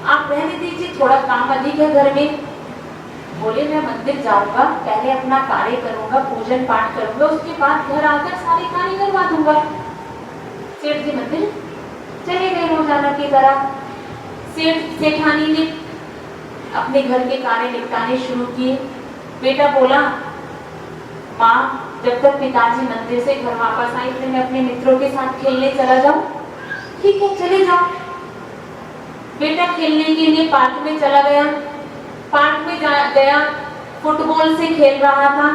आप रहने दीजिए, थोड़ा काम अधिक है घर में। बोले मैं मंदिर जाऊंगा, पहले अपना कार्य करूंगा, पूजन पाठ करूंगा, उसके बाद घर आकर सारे कार्य करवा दूंगा। सेठ जी मंदिर चले गए रोजाना की तरह। सेठानी ने अपने घर के कार्य निपटाने शुरू किए। बेटा बोला, माँ जब तक पिताजी मंदिर से घर वापस आए फिर मैं अपने मित्रों के साथ खेलने चला जाऊं। ठीक है चले जाओ। बेटा खेलने के लिए पार्क में चला गया। पार्क में गया, फुटबॉल से खेल रहा था।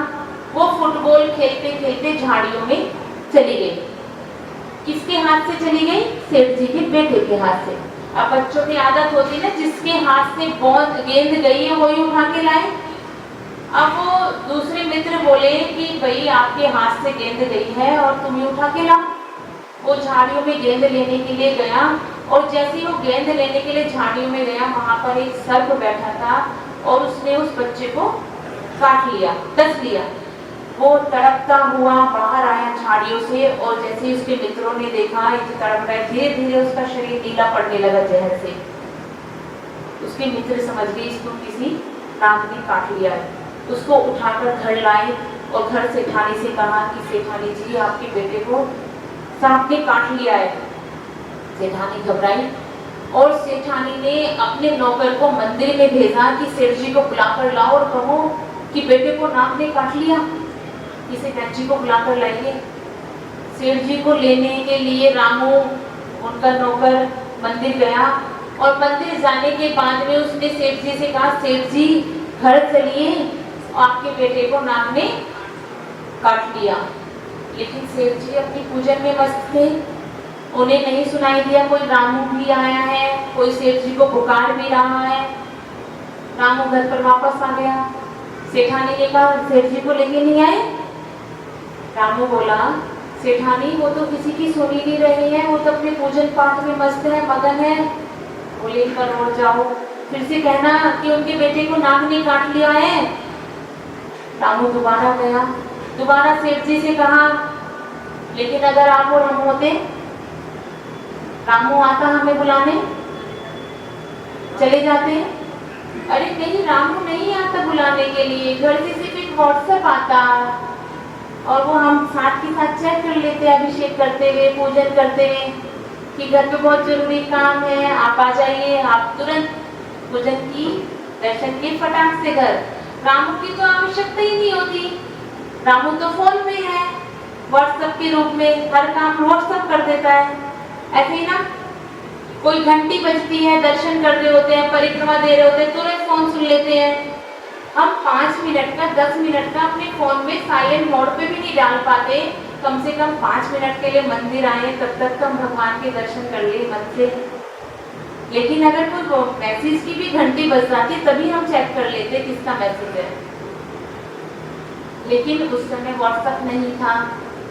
वो फुटबॉल खेलते खेलते झाड़ियों में चली गई। किसके हाथ से चली गई? सेठ जी के बेटे के हाथ से। अब बच्चों की आदत होती है, जिसके हाथ से गेंद गई है वही उठा के लाए। अब वो दूसरे मित्र बोले कि भाई आपके हाथ से गेंद गई है और तुम ही उठा के लाओ। वो झाड़ियों में गेंद लेने के लिए गया और जैसे ही वो गेंद लेने के लिए झाड़ियों में गया, वहां पर एक सर्प बैठा था और उसने उस बच्चे को काट लिया, डस लिया। वो तड़पता हुआ बाहर आया झाड़ियों से और जैसे ही उसके मित्रों ने देखा इसे तड़प रहा है, धीरे धीरे उसका शरीर नीला पड़ने लगा जहर से। उसके मित्र समझ गए इसको किसी नाग ने काट लिया है। उसको उठाकर घर लाए और घर सेठानी से कहा कि सेठानी जी आपके बेटे को सांप ने काट लिया है। सेठानी घबराई और सेठानी ने अपने नौकर को मंदिर में भेजा कि सेठ जी को बुलाकर लाओ और कहो कि बेटे को नाग ने काट लिया, इसे सेठ जी को बुलाकर लाइए। सेठ जी को लेने के लिए रामू उनका नौकर मंदिर गया और मंदिर जाने के बाद में उसने सेठ जी से कहा, सेठ जी घर चलिए, आपके बेटे को नाग ने काट लिया। लेकिन सेठ जी अपनी पूजन में मस्त थे, उन्हें नहीं सुनाई दिया कोई रामू भी आया है, कोई सेठ जी को पुकार भी रहा है। रामू घर पर वापस आ गया। सेठानी ने कहा सेठ जी को लेके नहीं आए? रामू बोला, सेठानी वो तो किसी की सुन ही नहीं रही है, वो तो अपने पूजन पाठ में मस्त है, मगन है। बोले एक बार और जाओ, फिर से कहना कि उनके बेटे को नाग ने काट लिया है। रामू दोबारा गया, दोबारा सेठ जी से कहा, लेकिन अगर आप और हम होते, रामू आता हमें बुलाने, चले जाते। अरे नहीं, रामू नहीं आता बुलाने के लिए, घर से सिर्फ एक व्हाट्सएप आता और वो हम साथ के साथ चेक कर लेते, अभिषेक करते हुए, पूजन करते हुए कि घर पे बहुत जरूरी काम है, आप आ जाइए। आप तुरंत पूजन की, दर्शन के, फटाक से घर। रामू की तो आवश्यकता ही नहीं होती, रामू तो फोन में है, व्हाट्सएप के रूप में हर काम व्हाट्सएप कर देता है। ऐसे ही ना, कोई घंटी बजती है, दर्शन कर रहे होते हैं, परिक्रमा दे रहे होते हैं, तुरंत फोन सुन लेते हैं। हम 5 मिनट का, 10 मिनट का अपने फोन में साइलेंट मोड पे भी नहीं डाल पाते। कम से कम 5 मिनट के लिए मंदिर आए, तब तक तो हम भगवान के दर्शन कर लिए मन से। लेकिन अगर कोई मैसेज की भी घंटी बज जाती तभी हम चेक कर लेते किसका मैसेज है। लेकिन उस समय व्हाट्सएप नहीं था,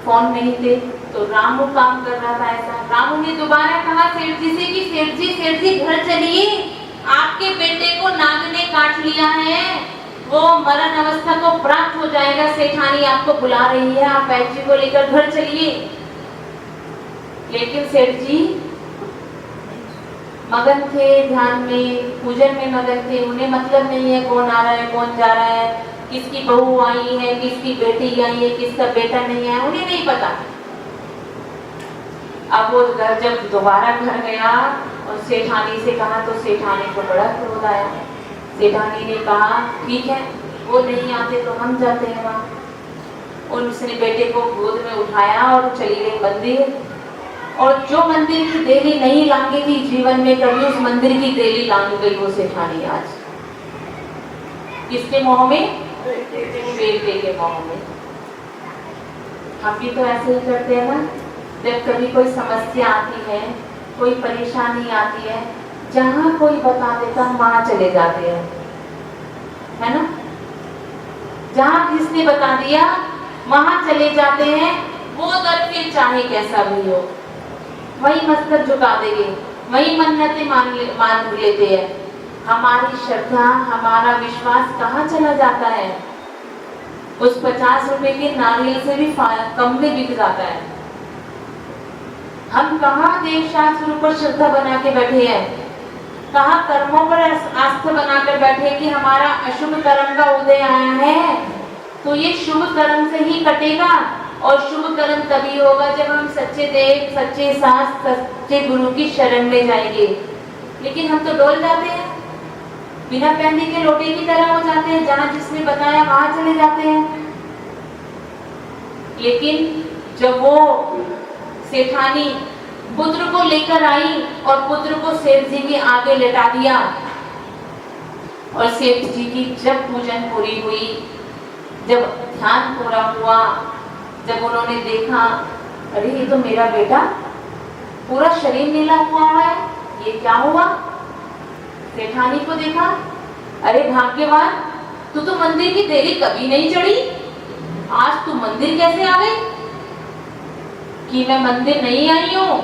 फोन नहीं थे, तो रामू काम कर रहा था ऐसा। रामू ने दोबारा कहा सेठ जी से कि सेठ जी घर चलिए, आपके बेटे को नाग ने काट लिया है, वो मरण अवस्था को प्राप्त हो जाएगा, सेठानी आपको बुला रही है, आप बैठ जी को लेकर घर चलिए। लेकिन सेठ जी मगन थे, ध्यान में, पूजन में मगन थे, उन्हें मतलब नहीं है कौन आ रहा है, कौन जा रहा है, किसकी बहू आई है, किसकी बेटी आई है, किसका बेटा नहीं आया, उन्हें नहीं पता। अब वो घर जब दोबारा घर गया और सेठानी से कहा तो सेठानी को बड़ा क्रोध आया। सेठानी ने कहा ठीक है, वो नहीं आते तो हम जाते हैं वहाँ। उसने बेटे को गोद में उठाया और चली गई मंदिर। और जो मंदिर की देली नहीं लांगी थी जीवन में कभी, उस मंदिर की देली लांग गई वो सेठानी आज। किसके मोह में? बेटे के मोह में। हम भी तो ऐसे ही करते हैं ना, जब कभी कोई समस्या आती है, कोई परेशानी आती है, जहाँ कोई बता देता वहां चले जाते हैं, है ना। जहाँ किसने बता दिया वहां चले जाते हैं, वो दर फिर चाहे कैसा भी हो, वही मस्तक झुका देंगे, वही मन्नतें मान लेते हैं। हमारी श्रद्धा, हमारा विश्वास कहाँ चला जाता है? उस 50 रुपए के नारियल से भी कम में बिक जाता है। हम कहाँ देव शास्त्र पर श्रद्धा बना के बैठे हैं, कहाँ कर्मों पर आस्था बनाकर बैठे कि हमारा अशुभ कर्म का उदय आया है तो ये शुभ कर्म से ही कटेगा। और शुभ कर्म तभी होगा जब हम सच्चे देव, सच्चे शास्त्र, सच्चे गुरु की शरण में जाएंगे। लेकिन हम तो डोल जाते हैं, बिना पहनने के लोटे की तरह हो जाते हैं, जहाँ जिसने बताया वहां चले जाते हैं। लेकिन जब वो सेठानी पुत्र को लेकर आई और पुत्र को सेठ जी के आगे लेटा दिया और सेठ जी की जब पूजन पूरी हुई, जब ध्यान पूरा हुआ, जब उन्होंने देखा अरे ये तो मेरा बेटा, पूरा शरीर नीला हुआ है, ये क्या हुआ? सेठानी को देखा, अरे भाग्यवान, तू तो मंदिर की देरी कभी नहीं चढ़ी, आज तू मंदिर कैसे आ गई? कि मैं मंदिर नहीं आई हूँ,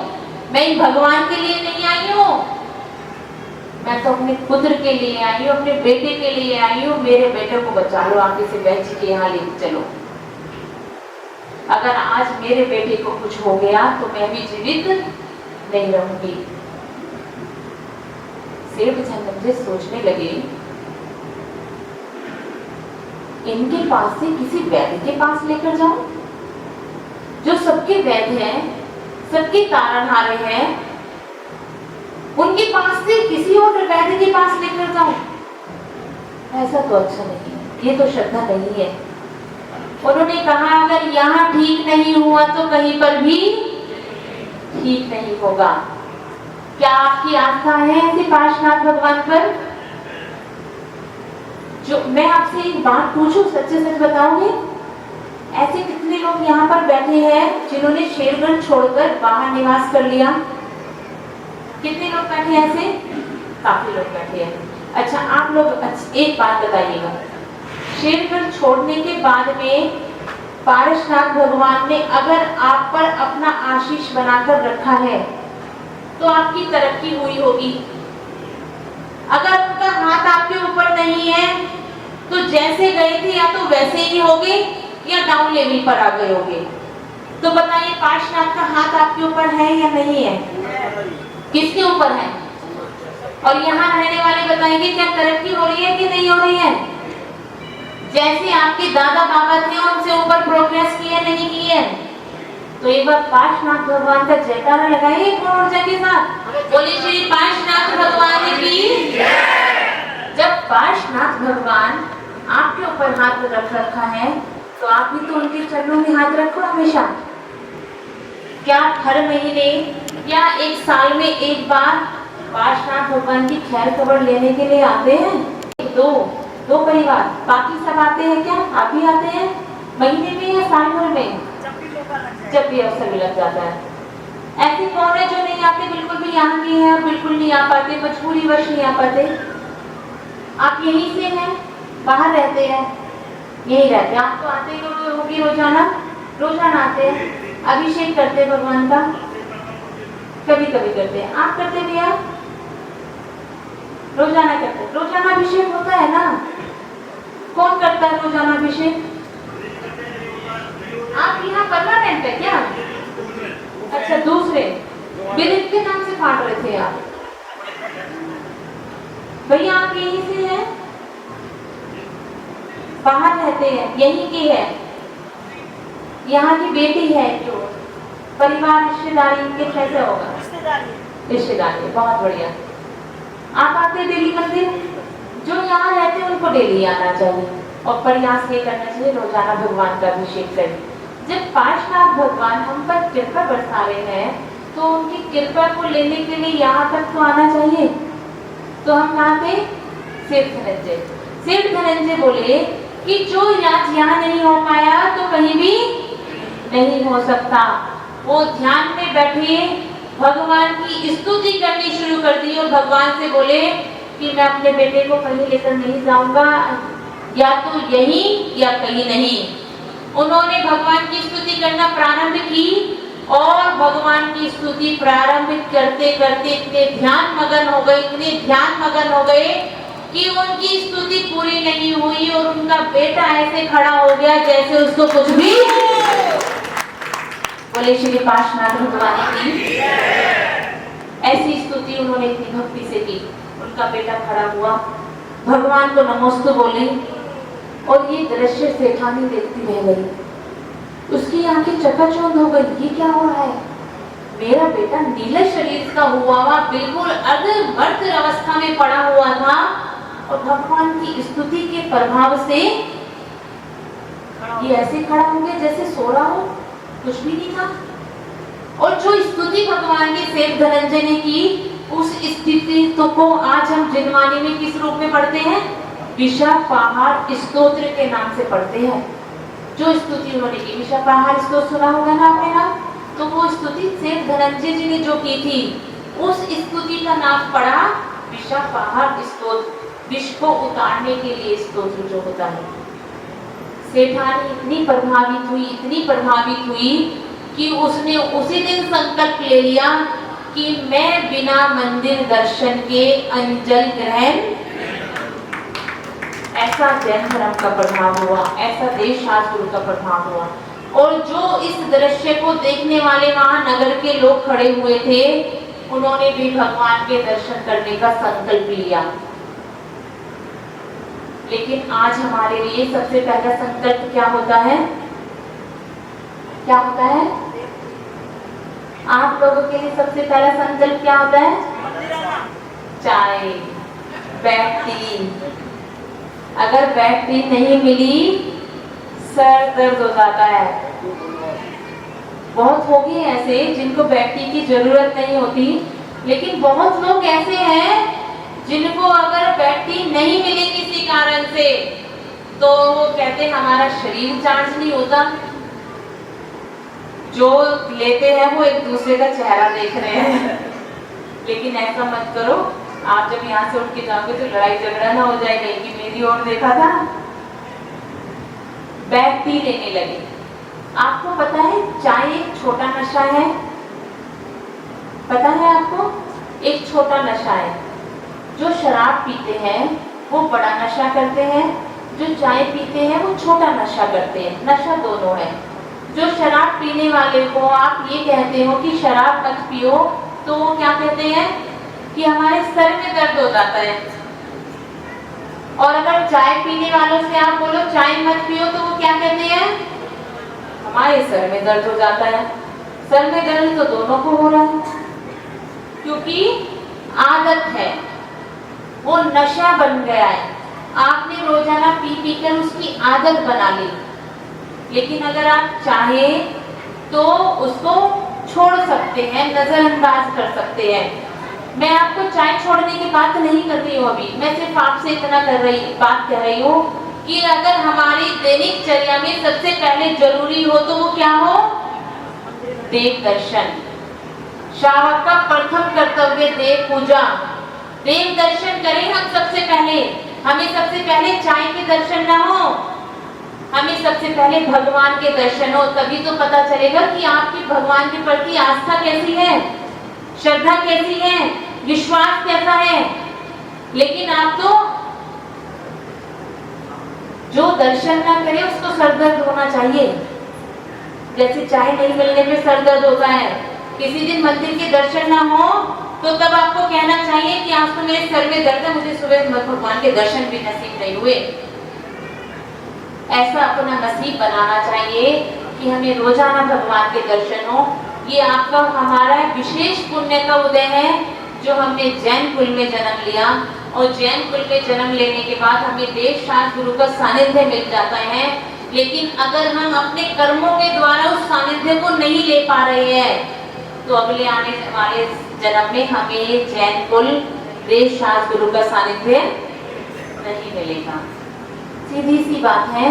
मैं भगवान के लिए नहीं आई हूँ, मैं तो अपने पुत्र के लिए आई हूँ, अपने बेटे के लिए आई हूँ। मेरे बेटे को बचा लो, आगे से बैठ के यहाँ लेके चलो। अगर आज मेरे बेटे को कुछ हो गया तो मैं भी जीवित नहीं रहूंगी। सेठ धनंजय सोचने लगे, इनके पास से किसी वैद्य के पास लेकर जाऊं, जो सबके वैद्य हैं, सबके तारणहारे हैं, उनके पास से किसी और वैद्य के पास लेकर जाऊं? ऐसा तो अच्छा नहीं है, ये तो श्रद्धा नहीं है। उन्होंने कहा अगर यहाँ ठीक नहीं हुआ तो कहीं पर भी ठीक नहीं होगा। क्या आपकी आस्था है ऐसे पार्श्वनाथ भगवान पर? जो मैं आपसे एक बात पूछूं, सच्चे सच बताओगे? ऐसे कितने लोग यहाँ पर बैठे हैं जिन्होंने शेरगढ़ छोड़कर बाहर निवास कर लिया? कितने लोग बैठे हैं ऐसे? काफी लोग बैठे हैं। अच्छा, आप लोग एक बात बताइएगा, शेरगढ़ छोड़ने के बाद में पारसनाथ भगवान ने अगर आप पर अपना आशीष बनाकर रखा है तो आपकी तरक्की हुई होगी। अगर उनका हाथ आपके ऊपर नहीं है तो जैसे गए थे या तो वैसे ही होगे या डाउन लेवल पर आ गए होगे। तो बताइए पार्श्वनाथ का हाथ आपके ऊपर है या नहीं है? किसके ऊपर है? और यहाँ रहने वाले बताएंगे क्या तरक्की हो रही है कि नहीं हो रही है? जैसे आपके दादा बाबा थे उनसे ऊपर प्रोग्रेस की है नहीं की है? तो एक बार पार्श्वनाथ भगवान का जयकारा लगाइए पूर्ण ऊर्जा के साथ। बोलिए श्री पार्श्वनाथ भगवान की। जब पार्श्वनाथ भगवान आपके ऊपर हाथ रख रखा है तो आप भी तो उनके चरणों में हाथ रखो हमेशा। क्या हर महीने या एक साल में एक बार पार्श्वनाथ भगवान की खैर खबर लेने के लिए आते हैं? दो परिवार, बाकी सब आते हैं क्या? आप भी आते हैं महीने में या साल भर में? जब भी अवसर मिल जाता है। ऐसे कौन है जो नहीं आते? बिल्कुल भी यहाँ के हैं, बिल्कुल नहीं आ पाते, मजबूरी वश नहीं आ पाते। आप यहीं से हैं, बाहर रहते हैं, यही रहते हैं। आप तो आते होगी रोजाना आते हैं, अभिषेक करते हैं भगवान का, कभी कभी करते हैं। आप करते भी हैं? रोजाना करते हैं। रोजाना अभिषेक होता है ना? कौन करता है रोजाना अभिषेक? आप यहाँ परमानेंट है क्या? अच्छा, दूसरे विदित के नाम से फाट रहे थे आप। भैया आप यहीं से हैं, बाहर रहते हैं, यहीं की है, यहाँ की बेटी है। जो परिवार रिश्तेदारी के कैसे होगा? रिश्तेदारी बहुत बढ़िया। आप आते डेली मंदिर? जो यहाँ रहते हैं उनको डेली आना चाहिए और प्रयास ये करना चाहिए रोजाना भगवान का अभिषेक करें। जब पार्श्वनाथ भगवान हम पर कृपा बरसा रहे हैं तो उनकी कृपा को लेने के लिए यहाँ तक तो आना चाहिए। तो हम कहाँ थे? सेठ धनंजय बोले कि जो इलाज यहाँ नहीं हो पाया तो कहीं भी नहीं हो सकता। वो ध्यान में बैठे भगवान की स्तुति करनी शुरू कर दी और भगवान से बोले कि मैं अपने बेटे को कहीं लेकर नहीं जाऊंगा, या तो यहीं या कहीं नहीं। उन्होंने भगवान की स्तुति करना प्रारंभ की और भगवान की स्तुति प्रारंभ करते करते इतने ध्यान मगन हो गए कि उनकी स्तुति पूरी नहीं हुई और उनका बेटा ऐसे खड़ा हो गया जैसे उसको कुछ भी। बोले श्री पार्श्वनाथ भगवान की। ऐसी स्तुति उन्होंने इतनी भक्ति से की, उनका बेटा खड़ा हुआ, भगवान को नमोस्तु बोली और ये दृश्य सेठानी देखती रह गई। उसकी आंखें चकाचौंध हो गई, ये क्या हो रहा है? मेरा बेटा नीले शरीर का हुआ बिल्कुल अर्धमर्त अवस्था में पड़ा हुआ था और भगवान की स्तुति के प्रभाव से ये ऐसे खड़ा हो गया जैसे सो रहा हो, कुछ भी नहीं था। और जो स्तुति भगवान के सेठ धनंजय ने की, उस स्थिति तो को आज हम जिनवानी में किस रूप में पढ़ते हैं? विशापाहार स्तोत्र के नाम से पढ़ते हैं। जो स्तुति उन्होंने की, विशापाहार स्तोत्र सुना होगा ना आपने नाम? तो वो स्तुति सेठ धनंजय जी ने जो की थी, उस स्तुति का नाम पड़ा विशापाहार स्तोत्र, विष को उतारने के लिए स्तोत्र जो होता है। सेठानी इतनी प्रभावित हुई कि उसने उसी दिन संकल्प ले लिया कि मैं बिना मंदिर दर्शन के अंजल ग्रहण। ऐसा जैन धर्म का प्रभाव हुआ, ऐसा देश शास्त्र का प्रभाव हुआ। और जो इस दृश्य को देखने वाले वहां नगर के लोग खड़े हुए थे, उन्होंने भी भगवान के दर्शन करने का संकल्प लिया। लेकिन आज हमारे लिए सबसे पहला संकल्प क्या होता है? क्या होता है? आप लोगों के लिए सबसे पहला संकल्प क्या होता है? चाय, बैटरी। अगर बैटरी नहीं मिली, सर दर्द हो जाता है। बहुत हो गए ऐसे जिनको बैटरी की जरूरत नहीं होती, लेकिन बहुत लोग ऐसे हैं जिनको अगर बैटरी नहीं मिली किसी कारण से तो वो कहते हमारा शरीर चार्ज नहीं होता। जो लेते हैं वो एक दूसरे का चेहरा देख रहे हैं। लेकिन ऐसा मत करो, आप जब यहाँ से उठ के जाओगे तो लड़ाई झगड़ा ना हो जाएगा कि मेरी ओर देखा था। बैटरी लेने लगे। आपको पता है चाय एक छोटा नशा है? पता है आपको? एक छोटा नशा है। जो शराब पीते हैं वो बड़ा नशा करते हैं, जो चाय पीते हैं वो छोटा नशा करते हैं। नशा दोनों है। जो शराब पीने वाले को आप ये कहते हो कि शराब मत पियो, तो वो क्या कहते हैं कि हमारे सर में दर्द हो जाता है। और अगर चाय पीने वालों से आप बोलो चाय मत पियो, तो वो क्या कहते हैं, हमारे सर में दर्द हो जाता है। सर में दर्द तो दोनों को हो रहा है, क्योंकि आदत है, वो नशा बन गया है। आपने रोजाना पी पी कर उसकी आदत बना ली। लेकिन अगर आप चाहें तो उसको छोड़ सकते हैं, नजरअंदाज कर सकते हैं। मैं आपको चाय छोड़ने की बात नहीं कर रही हूँ अभी, मैं सिर्फ आपसे इतना बात कह रही हूँ कि अगर हमारी दैनिक चर्या में सबसे पहले जरूरी हो तो वो क्या हो, देव दर्शन। श्रावक का प्रथम कर्तव्य देव पूजा। देव दर्शन करें हम सबसे पहले। हमें सबसे पहले चाय के दर्शन ना हो, हमें सबसे पहले भगवान के दर्शन हो। तभी तो पता चलेगा कि आपकी भगवान के प्रति आस्था कैसी है, श्रद्धा कैसी है, विश्वास कैसा है। लेकिन आप तो जो दर्शन ना करे उसको सरदर्द होना चाहिए। जैसे चाय नहीं मिलने पे सरदर्द होता है, किसी दिन मंदिर के दर्शन ना हो तो तब आपको कहना चाहिए कि आज तो मेरे सर में दर्द है, मुझे सुबह भगवान के दर्शन भी नसीब नहीं हुए। ऐसा अपना नसीब बनाना चाहिए कि हमें रोजाना भगवान के दर्शन हो। ये आपका हमारा विशेष पुण्य का उदय है जो हमने जैन कुल में जन्म लिया, और जैन कुल में जन्म लेने के बाद हमें देव शास्त्र गुरु का सानिध्य मिल जाता है। लेकिन अगर हम अपने कर्मों के द्वारा उस सानिध्य को नहीं ले पा रहे हैं तो अगले आने वाले जन्म में हमें जैन कुल देव शास्त्र गुरु का सानिध्य नहीं मिलेगा। सीधी सी बात है,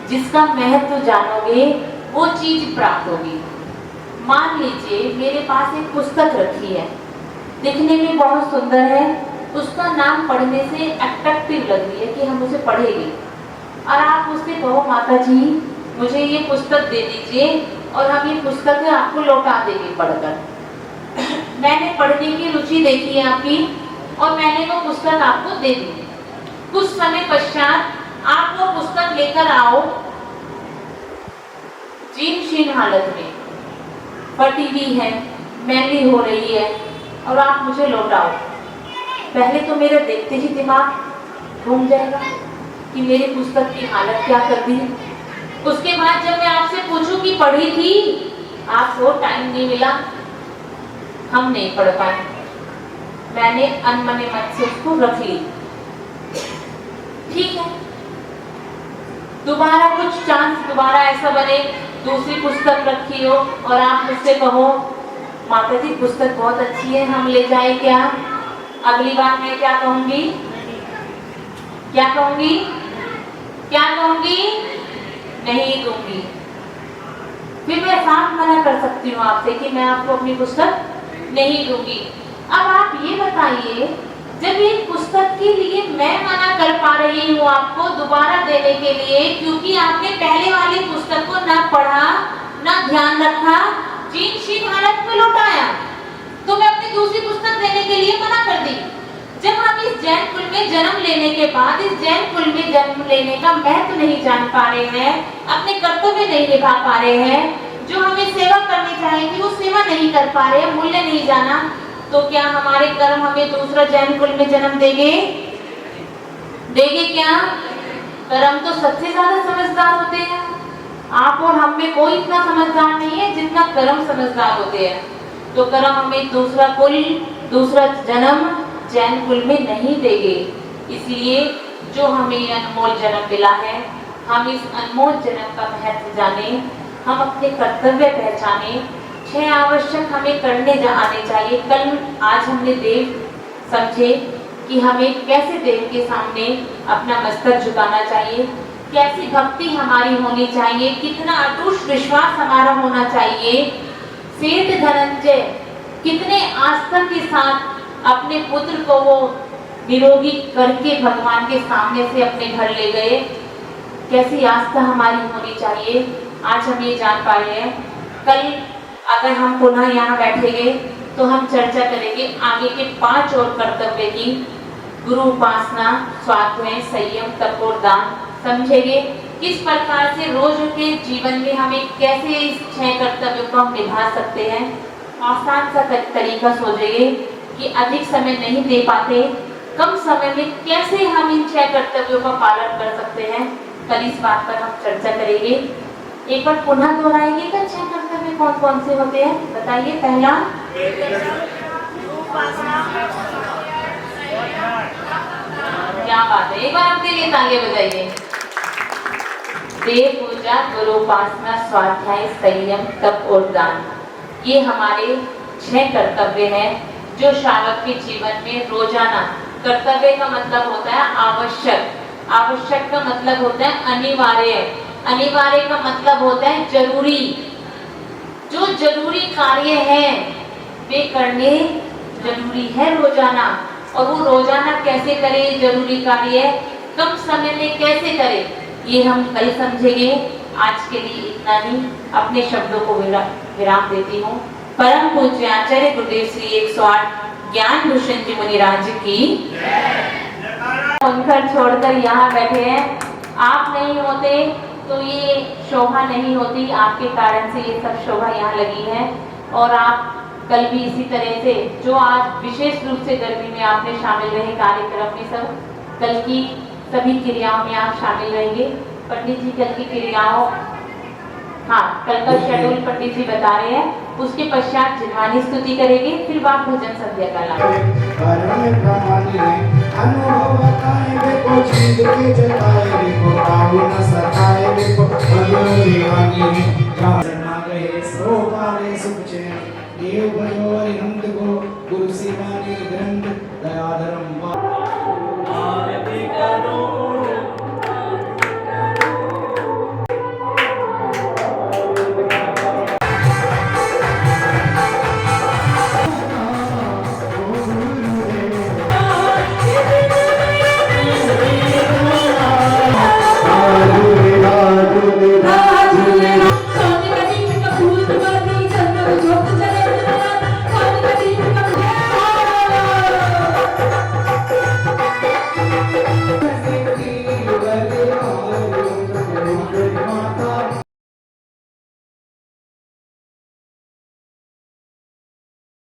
जिसका महत्व जानोगे वो चीज प्राप्त होगी। मान लीजिए मेरे पास एक पुस्तक रखी है, दिखने में बहुत सुंदर है, उसका नाम पढ़ने से अट्रैक्टिव लग रही है कि हम उसे पढ़ेंगे, और आप उससे कहो माता जी मुझे ये पुस्तक दे दीजिए और हम ये पुस्तक आपको लौटा देंगे पढ़कर। मैंने पढ़ने की रुचि देखी है आपकी और मैंने वो पुस्तक आपको दे दी। कुछ समय पश्चात आप वो पुस्तक लेकर आओ जीर्ण शीर्ण हालत में, फटी हुई है, मैली हो रही है, और आप मुझे लौटाओ। पहले तो मेरा देखते ही दिमाग घूम जाएगा कि मेरी पुस्तक की हालत क्या कर दी। उसके बाद जब मैं आपसे पूछूं कि पढ़ी थी, आपको टाइम नहीं मिला, हम नहीं पढ़ पाए, मैंने अनमने मन से उसको रख ली। ठीक है, दोबारा कुछ चांस दोबारा ऐसा बने दूसरी पुस्तक रखी हो और आप मुझसे कहो माता जी पुस्तक बहुत अच्छी है, हम ले जाए क्या? अगली बार मैं क्या कहूंगी? क्या कहूंगी? क्या कहूंगी? नहीं दूंगी। फिर मैं साफ मना कर सकती हूँ आपसे कि मैं आपको अपनी पुस्तक नहीं दूंगी। अब आप ये बताइए, जब ये पुस्तक के लिए मैं मना कर पा रही हूँ आपको दोबारा देने के लिए, क्योंकि आपने पहले वाली पुस्तक को ना पढ़ा ना ध्यान रखा, जीर्ण शीर्ण हालत में लौटाया, तो मैं अपनी दूसरी पुस्तक देने के लिए मना कर दी। जब हम इस जैन कुल में जन्म लेने के बाद इस जैन कुल में जन्म लेने का महत्व नहीं जान पा रहे हैं, अपने कर्तव्य नहीं निभा पा रहे हैं, जो हमें सेवा करनी चाहिए वो सेवा नहीं कर पा रहे हैं, मूल्य नहीं जाना, तो क्या हमारे कर्म हमें दूसरा जैन कुल में जन्म देंगे? देंगे क्या? कर्म तो सबसे ज्यादा समझदार होते हैं। आप और हम में कोई इतना समझदार नहीं है जितना कर्म समझदार होते हैं। तो कर्म हमें दूसरा कुल, दूसरा जन्म जैन कुल में नहीं देंगे। इसलिए जो हमें अनमोल जन्म मिला है, हम इस अनमोल जन्म का महत्व जाने, हम अपने कर्तव्य पहचाने, 6 आवश्यक हमें करने आने चाहिए। कल आज हमने देव समझे कि हमें कैसे देव के सामने अपना मस्तक झुकाना चाहिए, कैसी भक्ति हमारी होनी चाहिए, कितना अटूट विश्वास हमारा होना चाहिए। सेठ धनंजय कितने आस्था के साथ अपने पुत्र को वो निरोगी करके भगवान के सामने से अपने घर ले गए, कैसी आस्था हमारी होनी चाहिए, आज हम ये जान पाए हैं। कल अगर हम पुनः यहाँ बैठेंगे तो हम चर्चा करेंगे आगे के 5 और कर्तव्य की, गुरु उपासना, स्वाध्याय, संयम, तप और दान समझेंगे। किस प्रकार से रोज के जीवन में हमें कैसे इस 6 कर्तव्यों को हम निभा सकते हैं। आसान सा तरीका सोचेंगे कि अधिक समय नहीं दे पाते, कम समय में कैसे हम इन 6 कर्तव्यों का पालन कर सकते हैं। कल इस बात पर हम चर्चा करेंगे। एक बार पुनः दोहराएंगे कि 6 कर्तव्य कौन कौन से होते हैं, बताइए। पहला, क्या बात है, एक बार आपके लिए तालियां बजाइए। देव पूजा, गुरु उपासना, स्वाध्याय, संयम, तप और दान, ये हमारे 6 कर्तव्य हैं जो श्रावक के जीवन में रोजाना। कर्तव्य का मतलब होता है आवश्यक, आवश्यक का मतलब होता है अनिवार्य, अनिवार्य का मतलब होता है जरूरी। जो जरूरी कार्य है वे करने जरूरी है रोजाना। और वो रोजाना कैसे करें जरूरी कार्य, कम समय में कैसे करें, ये हम कल समझेंगे। आज के लिए इतना ही, अपने शब्दों को विराम देती हूँ। परम पूज्य आचार्य गुरुदेव श्री 108 ज्ञान भूषण जी मुनिराज की पंखर छोड़कर यहाँ बैठे हैं। आप नहीं होते तो ये शोभा नहीं होती, आपके कारण से ये सब शोभा यहाँ लगी है। और आप कल भी इसी तरह से, जो आज विशेष रूप से गर्मी में आपने शामिल रहे कार्यक्रम में, सब कल की सभी क्रियाओं में आप शामिल रहेंगे। पंडित जी कल की क्रियाओं, हाँ कल का शेड्यूल पंडित जी बता रहे हैं। उसके पश्चात जिन्हानी स्तुति करेंगे, फिर बाप भजन संध्या का लाभ। गुरु सेवानी ग्रंथ दयाधरम सोने का फूल तुम्हारी चंदन जोत